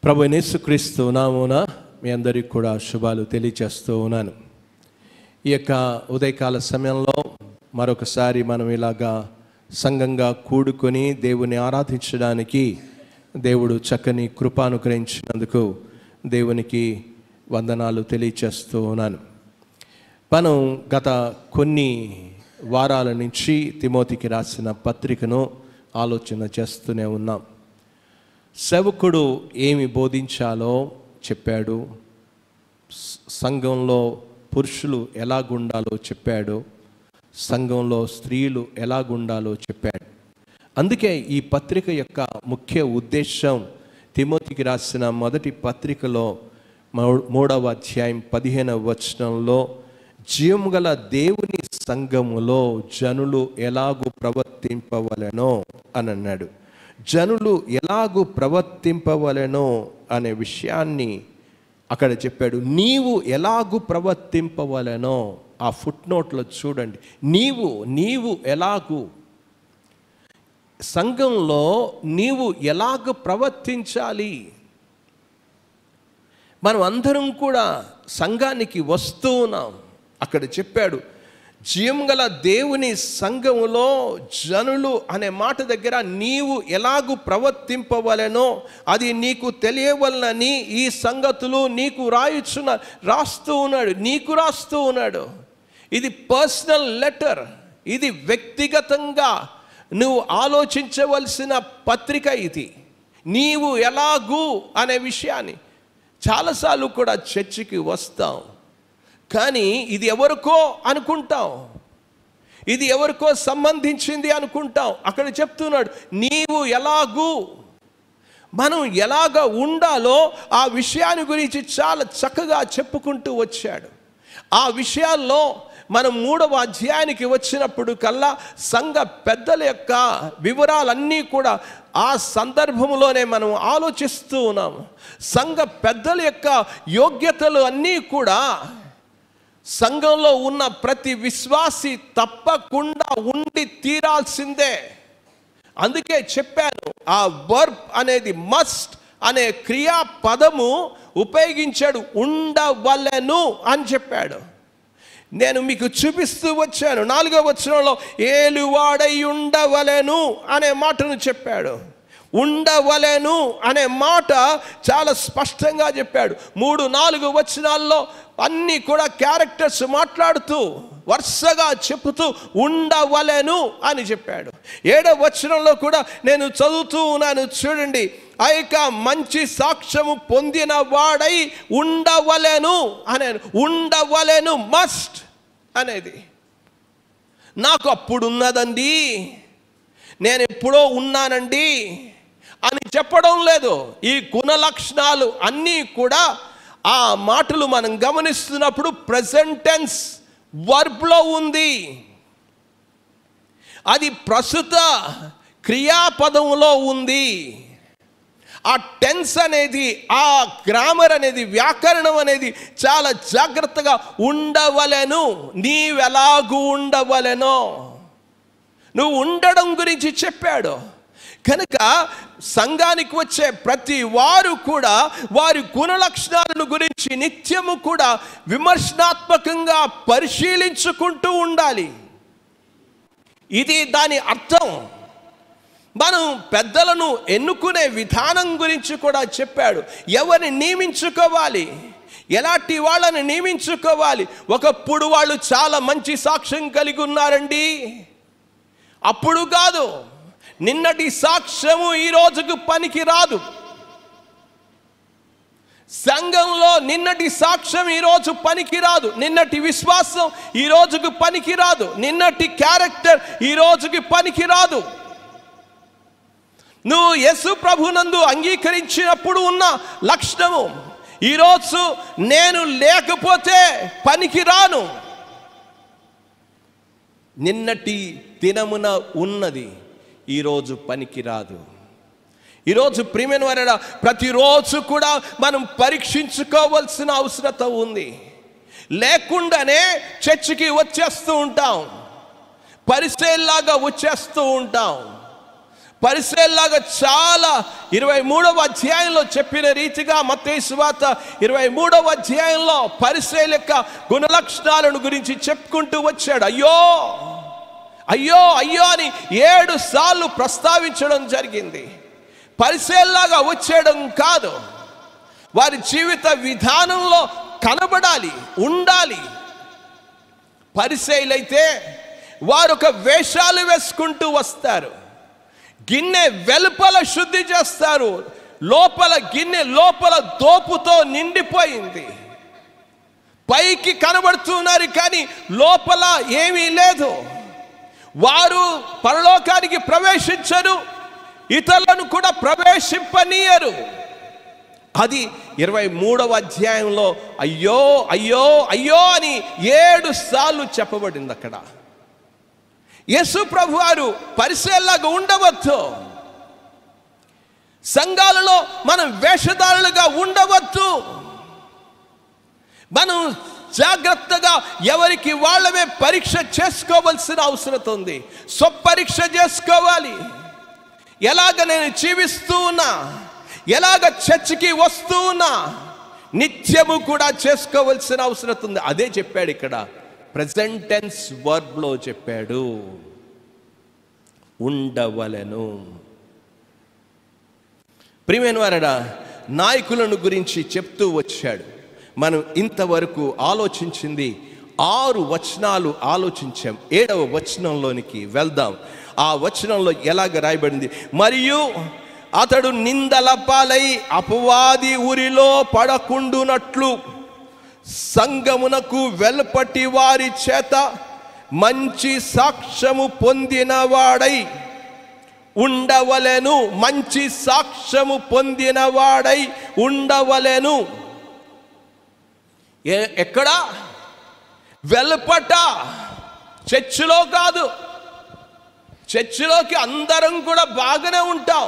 ప్రభు యేసుక్రీస్తు నామమున మీ అందరికీ కూడా శుభాలు తెలియచేస్తూ ఉన్నాను. ఈ యొక్క ఉదయకాల సమయంలో మరొకసారి మనం ఇలాగా సంఘంగా కూడుకొని దేవుని ఆరాధించడానికి దేవుడు చక్కని కృప అనుగ్రహించినందుకు దేవునికి వందనాలు తెలియచేస్తూ ఉన్నాను. మనం గత కొన్ని వారాల నుంచి తిమోతికి రాసిన పత్రికను ఆలోచన చేస్తూనే ఉన్నాం. సేవకుడు ఏమి బోధించాలో చెప్పాడు, సంఘంలో పురుషులు ఎలాగుండాలో చెప్పాడు, సంఘంలో స్త్రీలు ఎలాగుండాలో చెప్పాడు. అందుకే ఈ పత్రిక యొక్క ముఖ్య ఉద్దేశం తిమోతికి రాసిన మొదటి పత్రికలో 3వ అధ్యాయం 15వ వచనంలో జీవము గల దేవుని సంఘములో జనులు ఎలాగూ ప్రవర్తింపవలెనో అని అన్నాడు. జనులు ఎలాగూ ప్రవర్తింపవలెనో అనే విషయాన్ని అక్కడ చెప్పాడు. నీవు ఎలాగూ ప్రవర్తింపవలెనో ఆ ఫుట్ నోట్లో చూడండి. నీవు ఎలాగూ సంఘంలో నీవు ఎలాగ ప్రవర్తించాలి. మనం అందరం కూడా సంఘానికి వస్తూ ఉన్నాం. అక్కడ చెప్పాడు జీవం గల దేవుని సంఘములో జనులు అనే మాట దగ్గర నీవు ఎలాగూ ప్రవర్తింపవలెనో అది నీకు తెలియవలనని ఈ సంగతులు నీకు రాస్తూ ఉన్నాడు. ఇది పర్సనల్ లెటర్, ఇది వ్యక్తిగతంగా నువ్వు ఆలోచించవలసిన పత్రిక. ఇది నీవు ఎలాగూ అనే విషయాన్ని చాలాసార్లు కూడా చర్చికి వస్తాం, కానీ ఇది ఎవరికో అనుకుంటాం, ఇది ఎవరికో సంబంధించింది అనుకుంటాం. అక్కడ చెప్తున్నాడు నీవు ఎలాగూ, మనం ఎలాగ ఉండాలో ఆ విషయాన్ని గురించి చాలా చక్కగా చెప్పుకుంటూ వచ్చాడు. ఆ విషయాల్లో మనం 3వ అధ్యాయానికి వచ్చినప్పుడు కల్లా సంఘ పెద్దల యొక్క వివరాలన్నీ కూడా ఆ సందర్భంలోనే మనం ఆలోచిస్తూ ఉన్నాము. సంఘ పెద్దల యొక్క యోగ్యతలు అన్నీ కూడా సంఘంలో ఉన్న ప్రతి విశ్వాసి తప్పకుండా ఉండి తీరాల్సిందే. అందుకే చెప్పాను, ఆ వర్బ్ అనేది మస్ట్ అనే క్రియా పదము ఉపయోగించాడు. ఉండవలెను అని చెప్పాడు. నేను మీకు చూపిస్తూ వచ్చాను. 4వ వచనంలో ఏలువాడై ఉండవలెను అనే మాటను చెప్పాడు. ఉండవలెను అనే మాట చాలా స్పష్టంగా చెప్పాడు. 3-4 వచనాల్లో అన్నీ కూడా క్యారెక్టర్స్ మాట్లాడుతూ వరుసగా చెప్పుతూ ఉండవలెను అని చెప్పాడు. 7వ వచనంలో కూడా నేను చదువుతూ ఉన్నాను, చూడండి. అయిక మంచి సాక్ష్యము పొందిన వాడై ఉండవలెను అనే, ఉండవలెను మస్ట్ అనేది. నాకు అప్పుడు ఉన్నదండి, నేను ఎప్పుడో ఉన్నానండి అని చెప్పడం లేదు. ఈ గుణ లక్షణాలు అన్నీ కూడా ఆ మాటలు మనం గమనిస్తున్నప్పుడు ప్రెజెంట్ టెన్స్ వర్బ్లో ఉంది. అది ప్రస్తుత క్రియాపదంలో ఉంది. ఆ టెన్స్ అనేది, ఆ గ్రామర్ అనేది, వ్యాకరణం అనేది చాలా జాగ్రత్తగా ఉండవలెను. నీవెలాగూ ఉండవలెనో నువ్వు ఉండడం గురించి చెప్పాడు. కనుక సంఘానికి వచ్చే ప్రతి వారు కూడా వారి గుణ లక్షణాలను గురించి నిత్యము కూడా విమర్శనాత్మకంగా పరిశీలించుకుంటూ ఉండాలి. ఇది దాని అర్థం. మనం పెద్దలను ఎన్నుకునే విధానం గురించి కూడా చెప్పాడు. ఎవరిని నియమించుకోవాలి, ఎలాంటి వాళ్ళని నియమించుకోవాలి. ఒకప్పుడు వాళ్ళు చాలా మంచి సాక్ష్యం కలిగి ఉన్నారండి, అప్పుడు కాదు. నిన్నటి సాక్ష్యము ఈ రోజుకు పనికి రాదు. సంఘంలో నిన్నటి సాక్ష్యం ఈ రోజు పనికి రాదు. నిన్నటి విశ్వాసం ఈ రోజుకు పనికి రాదు. నిన్నటి క్యారెక్టర్ ఈ రోజుకి పనికి రాదు. నువ్వు యేసు ప్రభునందు అంగీకరించినప్పుడు ఉన్న లక్షణము ఈరోజు నేను లేకపోతే పనికి రాను. నిన్నటి దినమున ఉన్నది ఈరోజు పనికి రాదు. ఈరోజు ప్రియమైన వారా, ప్రతిరోజు కూడా మనం పరీక్షించుకోవాల్సిన అవసరత ఉంది. లేకుండానే చర్చికి వచ్చేస్తూ ఉంటాం, పరిసయ్యుల్లాగా వచ్చేస్తూ ఉంటాం. పరిసయ్యుల్లాగా చాలా 23వ అధ్యాయంలో చెప్పిన రీతిగా మత్తయి సువార్త 23వ అధ్యాయంలో పరిసయ్యుల యొక్క గుణలక్షణాలను గురించి చెప్పుకుంటూ వచ్చాడు. అయ్యో అయ్యో అయ్యో అని 7 సార్లు ప్రస్తావించడం జరిగింది. పరిసయ్యుల్లాగా వచ్చేయడం కాదు, వారి జీవిత విధానంలో కనబడాలి, ఉండాలి. పరిసయ్యులైతే వారు ఒక వేషాలు వేసుకుంటూ వస్తారు. గిన్నె వెలుపల శుద్ధి చేస్తారు, లోపల గిన్నె లోపల దోపుతో నిండిపోయింది. పైకి కనబడుతున్నారు కానీ లోపల ఏమీ లేదు. వారు పరలోకానికి ప్రవేశించరు, ఇతరులను కూడా ప్రవేశింపనీయరు. అది 23వ అధ్యాయంలో అయ్యో అయ్యో అయ్యో అని 7 సార్లు చెప్పబడింది. అక్కడ యేసు ప్రభు వారు పరిసయ్యుల్లాగా ఉండవద్దు. సంఘాలలో మనం వేషధారులుగా ఉండవద్దు. మనం జాగ్రత్తగా ఎవరికి వాళ్ళమే పరీక్ష చేసుకోవాల్సిన అవసరం ఉంది. స్వపరీక్ష చేసుకోవాలి. ఎలాగ నేను జీవిస్తూ ఉన్నా, ఎలాగ చర్చికి వస్తూ ఉన్నా, నిత్యము కూడా చేసుకోవాల్సిన అవసరం ఉంది. అదే చెప్పాడు ఇక్కడ, ప్రెజెంట్ టెన్స్ వర్బ్లో చెప్పాడు, ఉండవలెను. ప్రియమైన వారడా, నాయకులను గురించి చెప్తూ వచ్చాడు. మనం ఇంతవరకు ఆలోచించింది 6 వచనాలు ఆలోచించాం. 7వ వచనంలోనికి వెళ్దాం. ఆ వచనంలో ఎలాగ రాయబడింది, మరియు అతడు నిందల పాలై అపవాది ఊరిలో పడకుండునట్లు సంఘమునకు వెలుపటి వారి చేత మంచి సాక్ష్యము పొందినవాడై ఉండవలెను. మంచి సాక్ష్యము పొందినవాడై ఉండవలెను. ఎక్కడ? వెలుపట, చర్చిలో కాదు. చర్చిలోకి అందరం కూడా బాగానే ఉంటాం,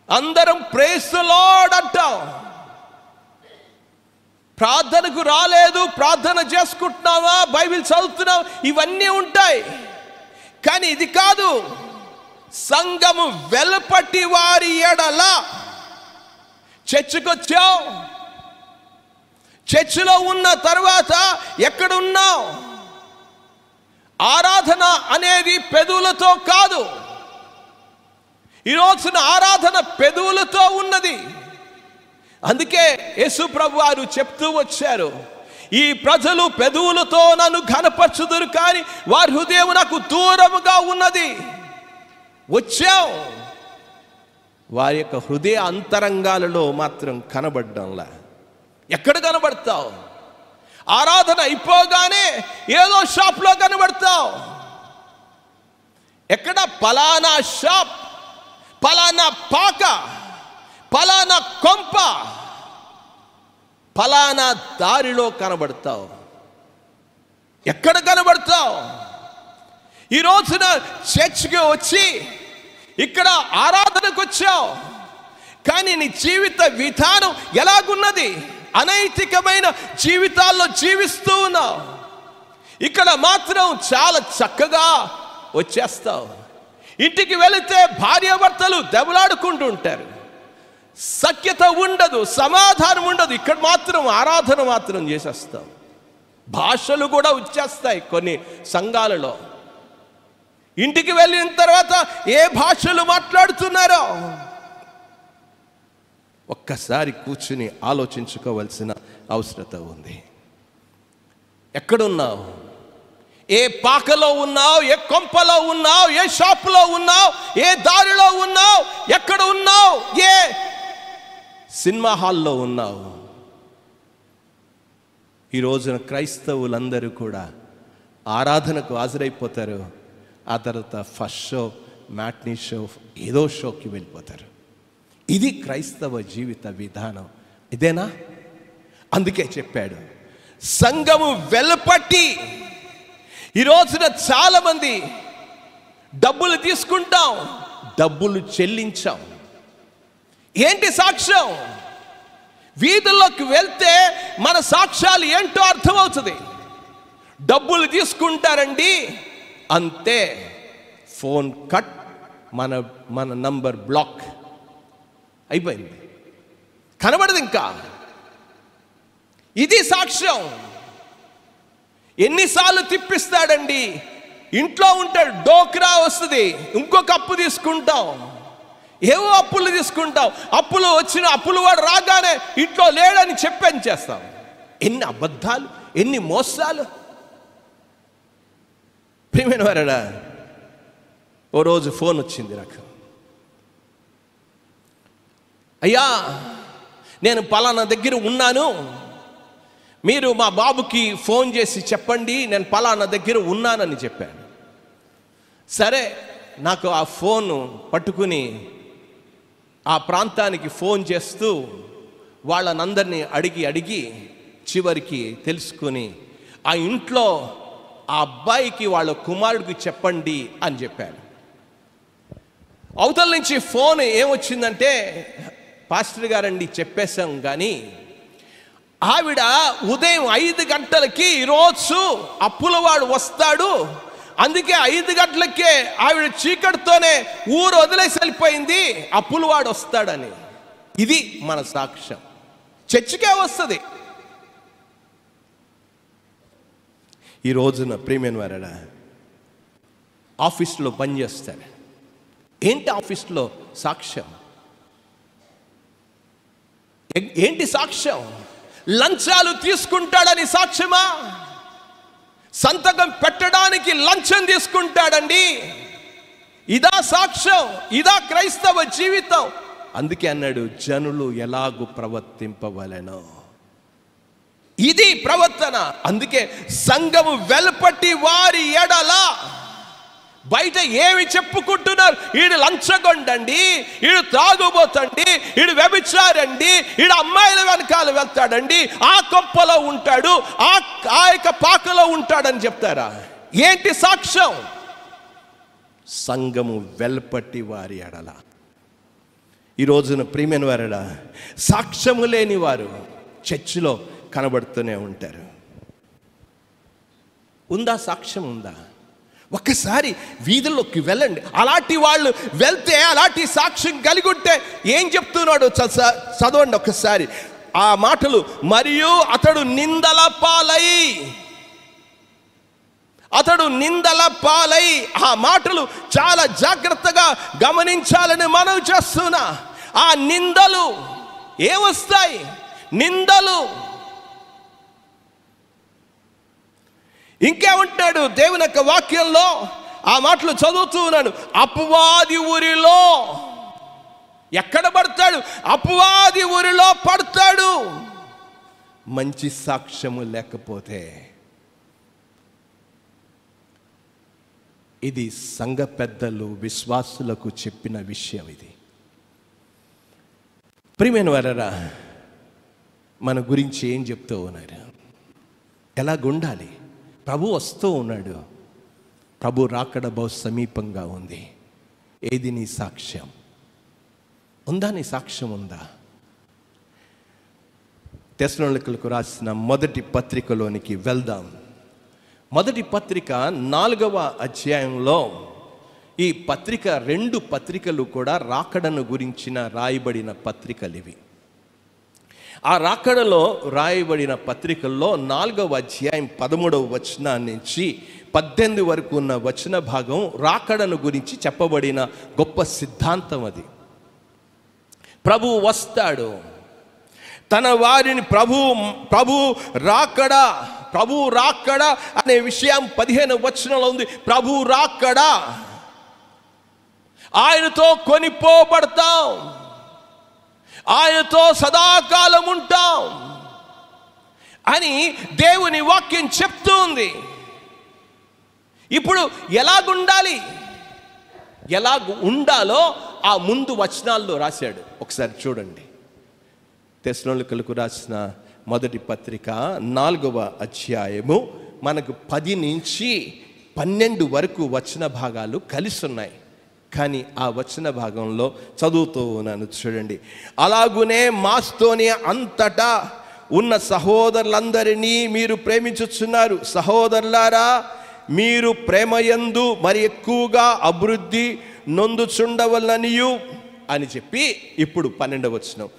అందరం ప్రైజ్ ది లార్డ్ అంటాం. ప్రార్థనకు రాలేదు, ప్రార్థన చేసుకుంటున్నావా, బైబిల్ చదువుతున్నావు, ఇవన్నీ ఉంటాయి. కానీ ఇది కాదు. సంఘము వెలుపటి వారి ఎడల, చర్చికొచ్చావు, చర్చిలో ఉన్న తర్వాత ఎక్కడున్నావు? ఆరాధన అనేది పెదవులతో కాదు. ఈ రోజున ఆరాధన పెదవులతో ఉన్నది. అందుకే యేసు ప్రభు వారు చెప్తూ వచ్చారు, ఈ ప్రజలు పెదవులతో నన్ను ఘనపరచుదురు కానీ వారి హృదయం నాకు దూరముగా ఉన్నది. వచ్చావు, వారి యొక్క హృదయ అంతరంగాలలో మాత్రం కనబడ్డంలా. ఎక్కడ కనబడతావు? ఆరాధన అయిపోగానే ఏదో షాప్లో కనబడతావు. ఎక్కడ? పలానా షాప్, పలానా పాక, పలానా కొంప, పలానా దారిలో కనబడతావు. ఎక్కడ కనబడతావు? ఈ రోజున చర్చ్కి వచ్చి ఇక్కడ ఆరాధనకు వచ్చావు, కానీ నీ జీవిత విధానం ఎలాగున్నది? అనైతికమైన జీవితాల్లో జీవిస్తూ ఉన్నావు. ఇక్కడ మాత్రం చాలా చక్కగా వచ్చేస్తావు. ఇంటికి వెళితే భార్యాభర్తలు దెబ్బలాడుకుంటూ ఉంటారు, సఖ్యత ఉండదు, సమాధానం ఉండదు. ఇక్కడ మాత్రం ఆరాధన మాత్రం చేసేస్తాం. భాషలు కూడా వచ్చేస్తాయి కొన్ని సంఘాలలో. ఇంటికి వెళ్ళిన తర్వాత ఏ భాషలు మాట్లాడుతున్నారో ఒక్కసారి కూర్చుని ఆలోచించుకోవాల్సిన అవసరత ఉంది. ఎక్కడున్నావు? ఏ పాకలో ఉన్నావు? ఏ కొంపలో ఉన్నావు? ఏ షాపులో ఉన్నావు? ఏ దారిలో ఉన్నావు? ఎక్కడ ఉన్నావు? ఏ సినిమా హాల్లో ఉన్నావు? ఈ రోజున క్రైస్తవులందరూ కూడా ఆరాధనకు హాజరైపోతారు, ఆ తర్వాత ఫస్ట్ షో, మ్యాట్నీ షో, ఏదో షోకి వెళ్ళిపోతారు. ఇది క్రైస్తవ జీవిత విధానం. ఇదేనా? అందుకే చెప్పాడు, సంఘము వెలుపటి. ఈ రోజున చాలా మంది డబ్బులు తీసుకుంటాం, డబ్బులు చెల్లించాం. ఏంటి సాక్ష్యం? వీధుల్లోకి వెళ్తే మన సాక్ష్యాలు ఏంటో అర్థమవుతుంది. డబ్బులు తీసుకుంటారండి, అంతే. ఫోన్ కట్, మన మన నంబర్ బ్లాక్ అయిపోయింది, కనబడదు ఇంకా. ఇది సాక్ష్యం. ఎన్నిసార్లు తిప్పిస్తాడండి. ఇంట్లో ఉంటాడు, డోక్రా వస్తుంది, ఇంకొక అప్పు తీసుకుంటాం, ఏవో అప్పులు తీసుకుంటాం. అప్పులు వచ్చిన అప్పులు వాడు రాగానే ఇంట్లో లేడని చెప్పని చేస్తాం. ఎన్ని అబద్ధాలు, ఎన్ని మోసాలు. ప్రియమైన వారడా, ఓ రోజు ఫోన్ వచ్చింది నాకు. అయ్యా, నేను పలానా దగ్గర ఉన్నాను, మీరు మా బాబుకి ఫోన్ చేసి చెప్పండి నేను పలానా దగ్గర ఉన్నానని చెప్పాను. సరే, నాకు ఆ ఫోను పట్టుకుని ఆ ప్రాంతానికి ఫోన్ చేస్తూ వాళ్ళనందరినీ అడిగి చివరికి తెలుసుకుని ఆ ఇంట్లో ఆ అబ్బాయికి వాళ్ళ కుమారుడికి చెప్పండి అని చెప్పాను. అవతల నుంచి ఫోన్ ఏమొచ్చిందంటే, పాస్టర్ గారండి చెప్పేశాం, కానీ ఆవిడ ఉదయం 5 గంటలకి ఈరోజు అప్పులవాడు వస్తాడు, అందుకే 5 గంటలకే ఆవిడ చీకటితోనే ఊరు వదిలేసి వెళ్ళిపోయింది, అప్పులవాడు వస్తాడని. ఇది మన సాక్ష్యం. చర్చికే వస్తుంది. ఈ రోజున ప్రియమైన వారడా, ఆఫీస్లో పనిచేస్తాడు. ఏంటి ఆఫీస్లో సాక్ష్యం? ఏంటి సాక్ష్యం? లంచాలు తీసుకుంటాడని సాక్ష్యమా? సంతకం పెట్టడానికి లంచం తీసుకుంటాడండి, ఇదా సాక్ష్యం? ఇదా క్రైస్తవ జీవితం? అందుకే అన్నాడు, జనులు ఎలాగూ ప్రవర్తింపవలెనో, ఇది ప్రవర్తన. అందుకే సంఘము వెలుపటి వారి ఎడల బయట ఏమి చెప్పుకుంటున్నారు? ఈడు లంచగొండండి, ఈడు త్రాగుబోతండి, ఈడు వ్యభిచారండి, ఈడు అమ్మాయిల వెనకాల వెళ్తాడండి, ఆ కొంపలో ఉంటాడు, ఆ యొక్క పాకలో ఉంటాడని చెప్తారా? ఏంటి సాక్ష్యం? సంఘము వెల్పట్టి వారి ఎడల. ఈ రోజున ప్రియమైన వారడా, సాక్ష్యము లేని వారు చర్చిలో కనబడుతూనే ఉంటారు. ఉందా సాక్ష్యం? ఉందా? ఒక్కసారి వీధుల్లోకి వెళ్ళండి. అలాంటి వాళ్ళు వెళ్తే, అలాంటి సాక్ష్యం కలిగి ఉంటే ఏం చెప్తున్నాడు చదవండి ఒక్కసారి ఆ మాటలు. మరియు అతడు నిందల పాలై, ఆ మాటలు చాలా జాగ్రత్తగా గమనించాలని మనవి చేస్తున్నా. ఆ నిందలు ఏమొస్తాయి? నిందలు. ఇంకేమంటాడు దేవుని యొక్క వాక్యంలో? ఆ మాటలు చదువుతూ ఉన్నాను. అపవాది ఊరిలో ఎక్కడ పడతాడు? అపవాది ఊరిలో పడతాడు. మంచి సాక్ష్యము లేకపోతే. ఇది సంఘ పెద్దలు విశ్వాసులకు చెప్పిన విషయం. ఇది ప్రియమైన వారరా, మన గురించి ఏం చెప్తూ ఉన్నారు? ఎలాగుండాలి? ప్రభు వస్తూ ఉన్నాడు, ప్రభు రాకడ బహు సమీపంగా ఉంది. ఏది నీ సాక్ష్యం? ఉందా? నీ సాక్ష్యం ఉందా? తెస్సలోనికీయులకు రాసిన మొదటి పత్రికలోనికి వెళ్దాం. మొదటి పత్రిక 4వ అధ్యాయంలో ఈ పత్రిక, 2 పత్రికలు కూడా రాకడను గురించిన రాయబడిన పత్రికలు ఇవి. ఆ రాకడలో రాయబడిన పత్రికల్లో 4వ అధ్యాయం 13వ వచనం నుంచి 18 వరకు ఉన్న వచన భాగం రాకడను గురించి చెప్పబడిన గొప్ప సిద్ధాంతం. అది ప్రభు వస్తాడు, తన వారిని ప్రభు రాకడ అనే విషయం 15వ వచనంలో ఉంది. ప్రభు రాకడ, ఆయనతో కొనిపోబడతాం, ఆయనతో సదాకాలం ఉంటాం అని దేవుని వాక్యం చెప్తుంది. ఇప్పుడు ఎలాగుండాలి, ఎలాగ ఉండాలో ఆ ముందు వచనాల్లో రాశాడు. ఒకసారి చూడండి. తెస్సలోనికీయులకు రాసిన మొదటి పత్రిక 4వ అధ్యాయము మనకు 10 నుంచి 12 వరకు వచన భాగాలు కలిసి ఉన్నాయి. కానీ ఆ వచన భాగంలో చదువుతూ ఉన్నాను, చూడండి. అలాగునే మాస్తోనియా అంతటా ఉన్న సహోదరులందరినీ మీరు ప్రేమించుచున్నారు. సహోదరులారా, మీరు ప్రేమయందు మరి ఎక్కువగా అభివృద్ధి నొందుచుండవలనియు అని చెప్పి ఇప్పుడు 12వ వచనం,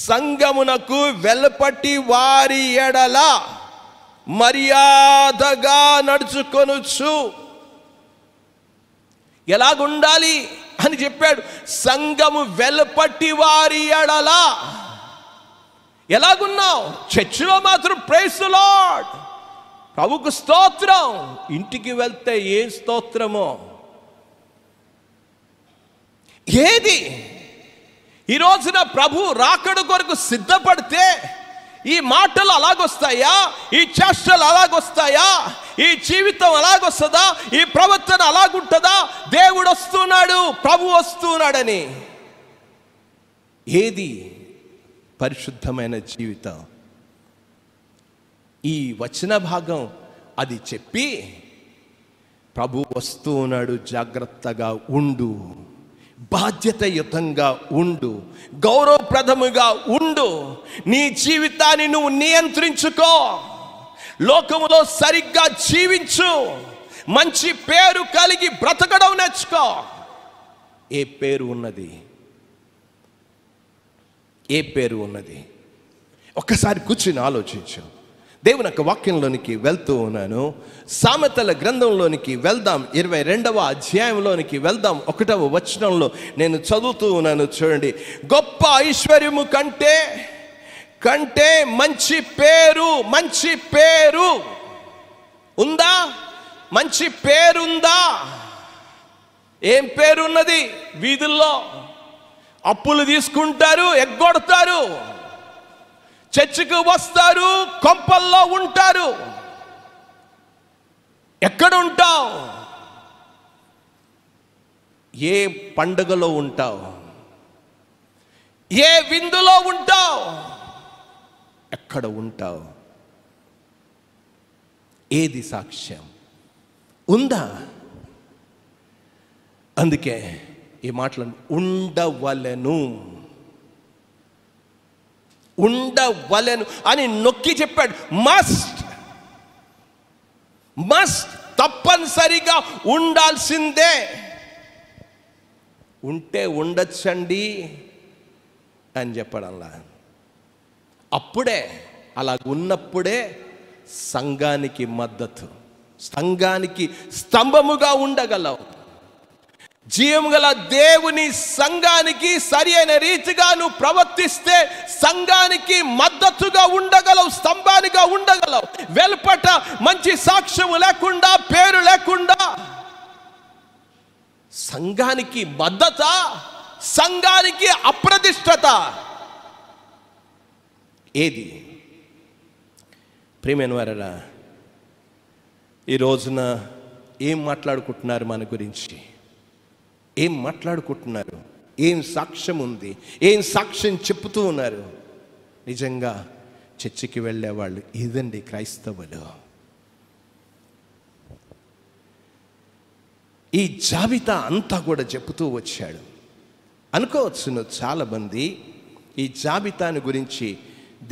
సంఘమునకు వెలుపటి వారి ఎడల మర్యాదగా నడుచుకొనుచు. ఎలాగుండాలి అని చెప్పాడు? సంఘము వెలుపటి వారి ఎడల. ఎలాగున్నావు? చర్చిలో మాత్రం ప్రైజ్ ది లార్డ్, ప్రభుకు స్తోత్రం. ఇంటికి వెళ్తే ఏ స్తోత్రమో. ఏది? ఈ రోజున ప్రభు రాకడ కొరకు సిద్ధపడితే ఈ మాటలు అలాగొస్తాయా? ఈ చేష్టలు అలాగొస్తాయా? ఈ జీవితం అలాగొస్తుందా? ఈ ప్రవర్తన అలాగుంటుందా? దేవుడు వస్తున్నాడు, ప్రభు వస్తున్నాడని. ఏది పరిశుద్ధమైన జీవితం? ఈ వచన భాగం అది చెప్పి, ప్రభు వస్తూ ఉన్నాడు, జాగ్రత్తగా ఉండు, బాధ్యతాయుతంగా ఉండు, గౌరవప్రదముగా ఉండు, నీ జీవితాన్ని నువ్వు నియంత్రించుకో, లోకములో సరిగ్గా జీవించు, మంచి పేరు కలిగి బ్రతకడం నేర్చుకో. ఏ పేరు ఉన్నది? ఏ పేరు ఉన్నది? ఒక్కసారి కూర్చుని ఆలోచించు. దేవుని యొక్క వాక్యంలోనికి వెళ్తూ ఉన్నాను. సామెతల గ్రంథంలోనికి వెళ్దాం, 22వ అధ్యాయంలోనికి వెళ్దాం. 1వ వచనంలో నేను చదువుతూ ఉన్నాను, చూడండి. గొప్ప ఐశ్వర్యము కంటే మంచి పేరు ఉందా? మంచి పేరుందా? ఏం పేరున్నది? వీధుల్లో అప్పులు తీసుకుంటారు, ఎగ్గొడతారు, చర్చికి వస్తారు, కొంపల్లో ఉంటారు. ఎక్కడ ఉంటావు? ఏ పండుగలో ఉంటావు? ఏ విందులో ఉంటావు? ఎక్కడ ఉంటావు? ఏది సాక్ష్యం ఉందా? అందుకే ఈ మాటలను ఉండవలెను అని నొక్కి చెప్పాడు. మస్ట్ తప్పనిసరిగా ఉండాల్సిందే. ఉంటే ఉండొచ్చండి అని చెప్పడంలా. అప్పుడే, అలా ఉన్నప్పుడే సంఘానికి మద్దతు, సంఘానికి స్తంభముగా ఉండగలవు. జీవం గల దేవుని సంఘానికి సరి అయిన రీతిగా నువ్వు ప్రవర్తిస్తే సంఘానికి మద్దతుగా ఉండగలవు, స్తంభానిగా ఉండగలవు. వెలుపట మంచి సాక్ష్యము లేకుండా, పేరు లేకుండా సంఘానికి మద్దత, సంఘానికి అప్రతిష్టత. ఏది? ప్రియమైన వారరా, ఈ రోజున ఏం మాట్లాడుకుంటున్నారు మన గురించి? ఏం మాట్లాడుకుంటున్నారు? ఏం సాక్ష్యం ఉంది? ఏం సాక్ష్యం చెప్తూ ఉన్నారు? నిజంగా చర్చికి వెళ్ళేవాళ్ళు ఇదండి క్రైస్తవులు. ఈ జాబితా అంతా కూడా చెబుతూ వచ్చాడు. అనుకోవచ్చును చాలామంది ఈ జాబితాని గురించి,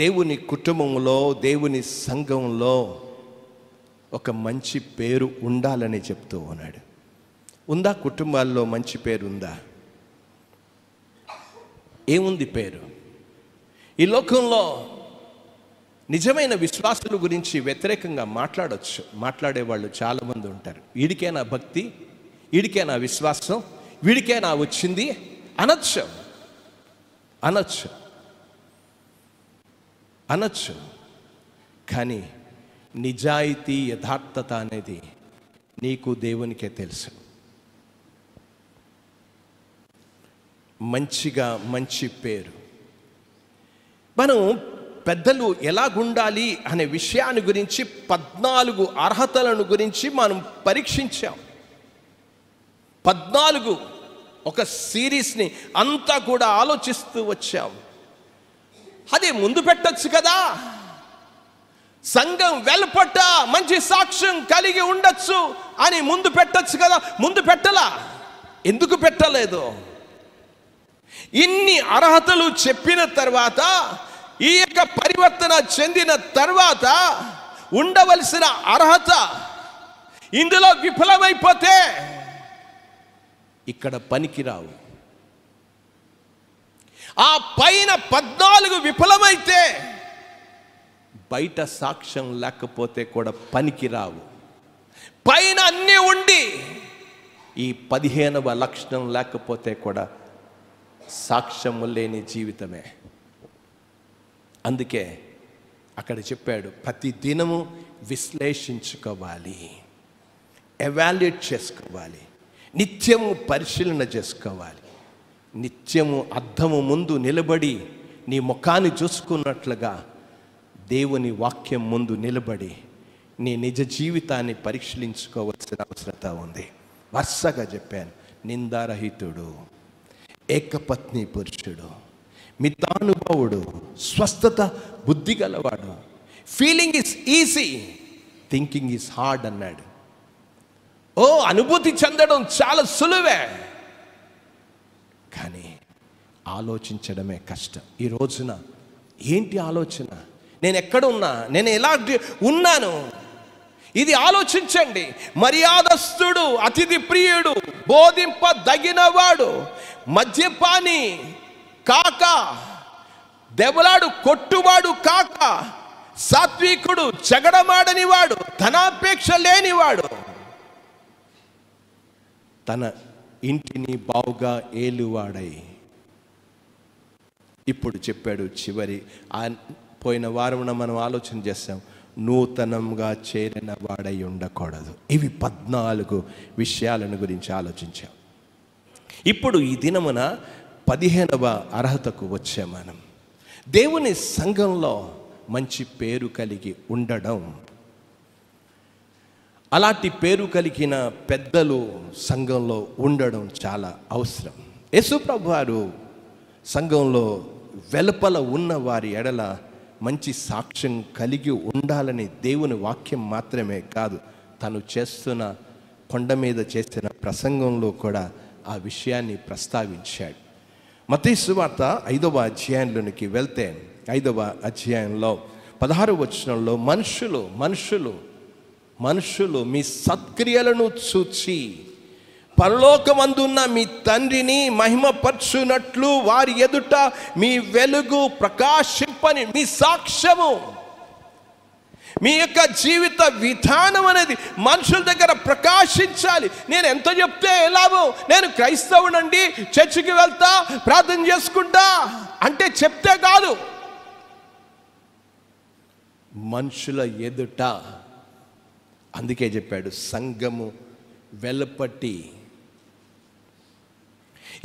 దేవుని కుటుంబంలో, దేవుని సంఘంలో ఒక మంచి పేరు ఉండాలని చెప్తూ ఉన్నాడు. ఉందా? కుటుంబాల్లో మంచి పేరు ఉందా? ఏముంది పేరు? ఈ లోకంలో నిజమైన విశ్వాసుల గురించి వ్యతిరేకంగా మాట్లాడేవాళ్ళు చాలామంది ఉంటారు. వీడికే నా భక్తి, వీడికే నా విశ్వాసం, వీడికే నా వచ్చింది అనొచ్చు. కానీ నిజాయితీ, యథార్థత అనేది నీకు దేవునికే తెలుసు. మంచి పేరు. మనం పెద్దలు ఎలాగుండాలి అనే విషయాన్ని గురించి 14 అర్హతలను గురించి మనం పరీక్షించాం. 14 ఒక సిరీస్ని అంతా కూడా ఆలోచిస్తూ వచ్చాం. అది ముందు పెట్టచ్చు కదా. సంఘం వెలుపట మంచి సాక్ష్యం కలిగి ఉండొచ్చు అని ముందు పెట్టచ్చు కదా. ముందు పెట్టలా. ఎందుకు పెట్టలేదు? ఇన్ని అర్హతలు చెప్పిన తర్వాత, ఈ యొక్క పరివర్తన చెందిన తర్వాత ఉండవలసిన అర్హత ఇందులో విఫలమైపోతే ఇక్కడ పనికిరావు. ఆ పైన 14 విఫలమైతే బయట సాక్ష్యం లేకపోతే కూడా పనికిరావు. పైన అన్నీ ఉండి ఈ 15వ లక్షణం లేకపోతే కూడా సాక్ష్యము లేని జీవితమే. అందుకే అక్కడ చెప్పాడు, ప్రతి దినము విశ్లేషించుకోవాలి, ఎవాల్యుయేట్ చేసుకోవాలి, నిత్యము పరిశీలన చేసుకోవాలి. నిత్యము అద్దము ముందు నిలబడి నీ ముఖాన్ని చూసుకున్నట్లుగా దేవుని వాక్యం ముందు నిలబడి నీ నిజ జీవితాన్ని పరిశీలించుకోవాల్సిన అవసరత ఉంది. వరుసగా చెప్పాను, నిందారహితుడు, ఏకపత్ని పురుషుడు, మితానుభవుడు, స్వస్థత బుద్ధి గలవాడు, feeling is easy, thinking is hard అన్నాడు. అనుభూతి చెందడం చాలా సులువే, కానీ ఆలోచించడమే కష్టం. ఈ రోజున ఏంటి ఆలోచన? నేను ఎక్కడ ఉన్నా, నేను ఎలా ఉన్నాను, ఇది ఆలోచించండి. మర్యాదస్తుడు, అతిథి ప్రియుడు, బోధింపదగినవాడు, మద్యపాని కాక, దెబ్బలాడు కొట్టువాడు కాక, సాత్వికుడు, చెగడమాడనివాడు, ధనాపేక్ష లేనివాడు, తన ఇంటిని బావుగా ఏలువాడై. ఇప్పుడు చెప్పాడు చివరి, పోయిన వారమున మనం ఆలోచన చేస్తాం, నూతనంగా చేరిన వాడై ఉండకూడదు. ఇవి 14 విషయాలను గురించి ఆలోచించాం. ఇప్పుడు ఈ దినమున 15వ అర్హతకు వచ్చే మనం దేవుని సంఘంలో మంచి పేరు కలిగి ఉండడం. అలాంటి పేరు కలిగిన పెద్దలు సంఘంలో ఉండడం చాలా అవసరం. యేసుప్రభు వారు సంఘంలో వెలుపల ఉన్న వారి ఎడల మంచి సాక్ష్యం కలిగి ఉండాలని దేవుని వాక్యం మాత్రమే కాదు, తను చేస్తున్న కొండ మీద చేసిన ప్రసంగంలో కూడా ఆ విషయాన్ని ప్రస్తావించాడు. మత్తయి సువార్త 5వ అధ్యాయంలోనికి వెళ్తే 5వ అధ్యాయంలో 16వ వచనంలో మనుషులు మీ సత్క్రియలను చూచి పరలోకమందున్న మీ తండ్రిని మహిమపరచునట్లు వారి ఎదుట మీ వెలుగు ప్రకాశింపని, మీ సాక్ష్యము, మీ యొక్క జీవిత విధానం అనేది మనుషుల దగ్గర ప్రకాశించాలి. నేను ఎంత చెప్తే లాభం, నేను క్రైస్తవునండి, చర్చికి వెళ్తా, ప్రార్థన చేసుకుంటా అంటే చెప్తే కాదు, మనుషుల ఎదుట. అందుకే చెప్పాడు, సంఘము వెలుపటి.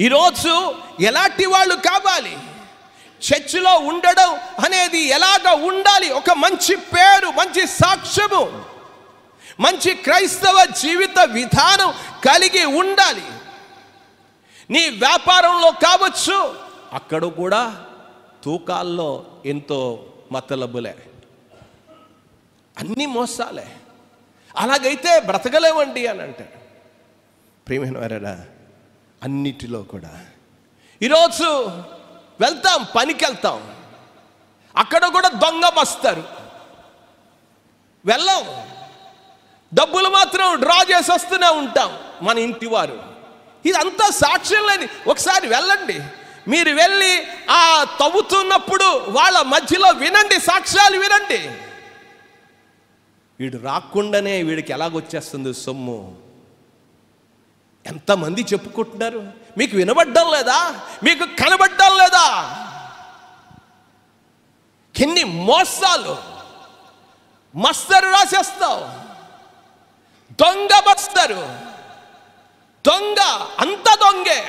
ఈరోజు ఎలాంటి వాళ్ళు కావాలి, చర్చిలో ఉండడం అనేది ఎలాగ ఉండాలి, ఒక మంచి పేరు, మంచి సాక్ష్యము, మంచి క్రైస్తవ జీవిత విధానం కలిగి ఉండాలి. నీ వ్యాపారంలో కావచ్చు, అక్కడ కూడా తూకాల్లో ఎంతో మతలబులే, అన్ని మోసాలే. అలాగైతే బ్రతకలేవండి అని అంటారు. ప్రియమైన వారా, అన్నిటిలో కూడా ఈరోజు వెళ్తాం, పనికి వెళ్తాం, అక్కడ కూడా దొంగ వస్తారు, వెళ్ళాం, డబ్బులు మాత్రం డ్రా చేసి వస్తూనే ఉంటాం మన ఇంటి వారు. ఇదంతా సాక్ష్యం లేని. ఒకసారి వెళ్ళండి, మీరు వెళ్ళి ఆ తవ్వుతున్నప్పుడు వాళ్ళ మధ్యలో వినండి, సాక్ష్యాలు వినండి. వీడు రాకుండానే వీడికి ఎలాగొచ్చేస్తుంది సొమ్ము. ఎంతమంది చెప్పుకుంటున్నారు, మీకు వినబడ్డం లేదా, మీకు కనబడ్డం లేదా? ఎన్ని మోసాలు, మస్తరు రాసేస్తావు, దొంగ బస్తారు, దొంగ అంత దొంగే,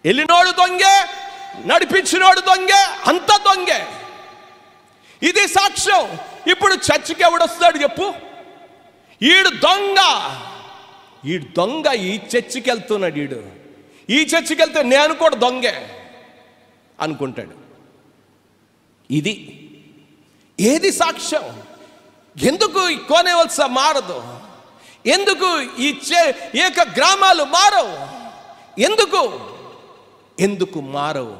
వెళ్ళినోడు దొంగే, నడిపించినోడు దొంగే, అంత దొంగే. ఇది సాక్ష్యం. ఇప్పుడు చర్చికి ఎవడొస్తాడు చెప్పు? ఈడు దొంగ, ఈడు దొంగ, ఈ చర్చికి వెళ్తున్నాడు, ఈ చర్చికి వెళ్తే నేను కూడా దొంగే అనుకుంటాడు. ఇది ఏది సాక్ష్యం? ఎందుకు ఈ కోనేవలస మారదు? ఎందుకు ఈ ఏక గ్రామాలు మారవు? ఎందుకు మారవు?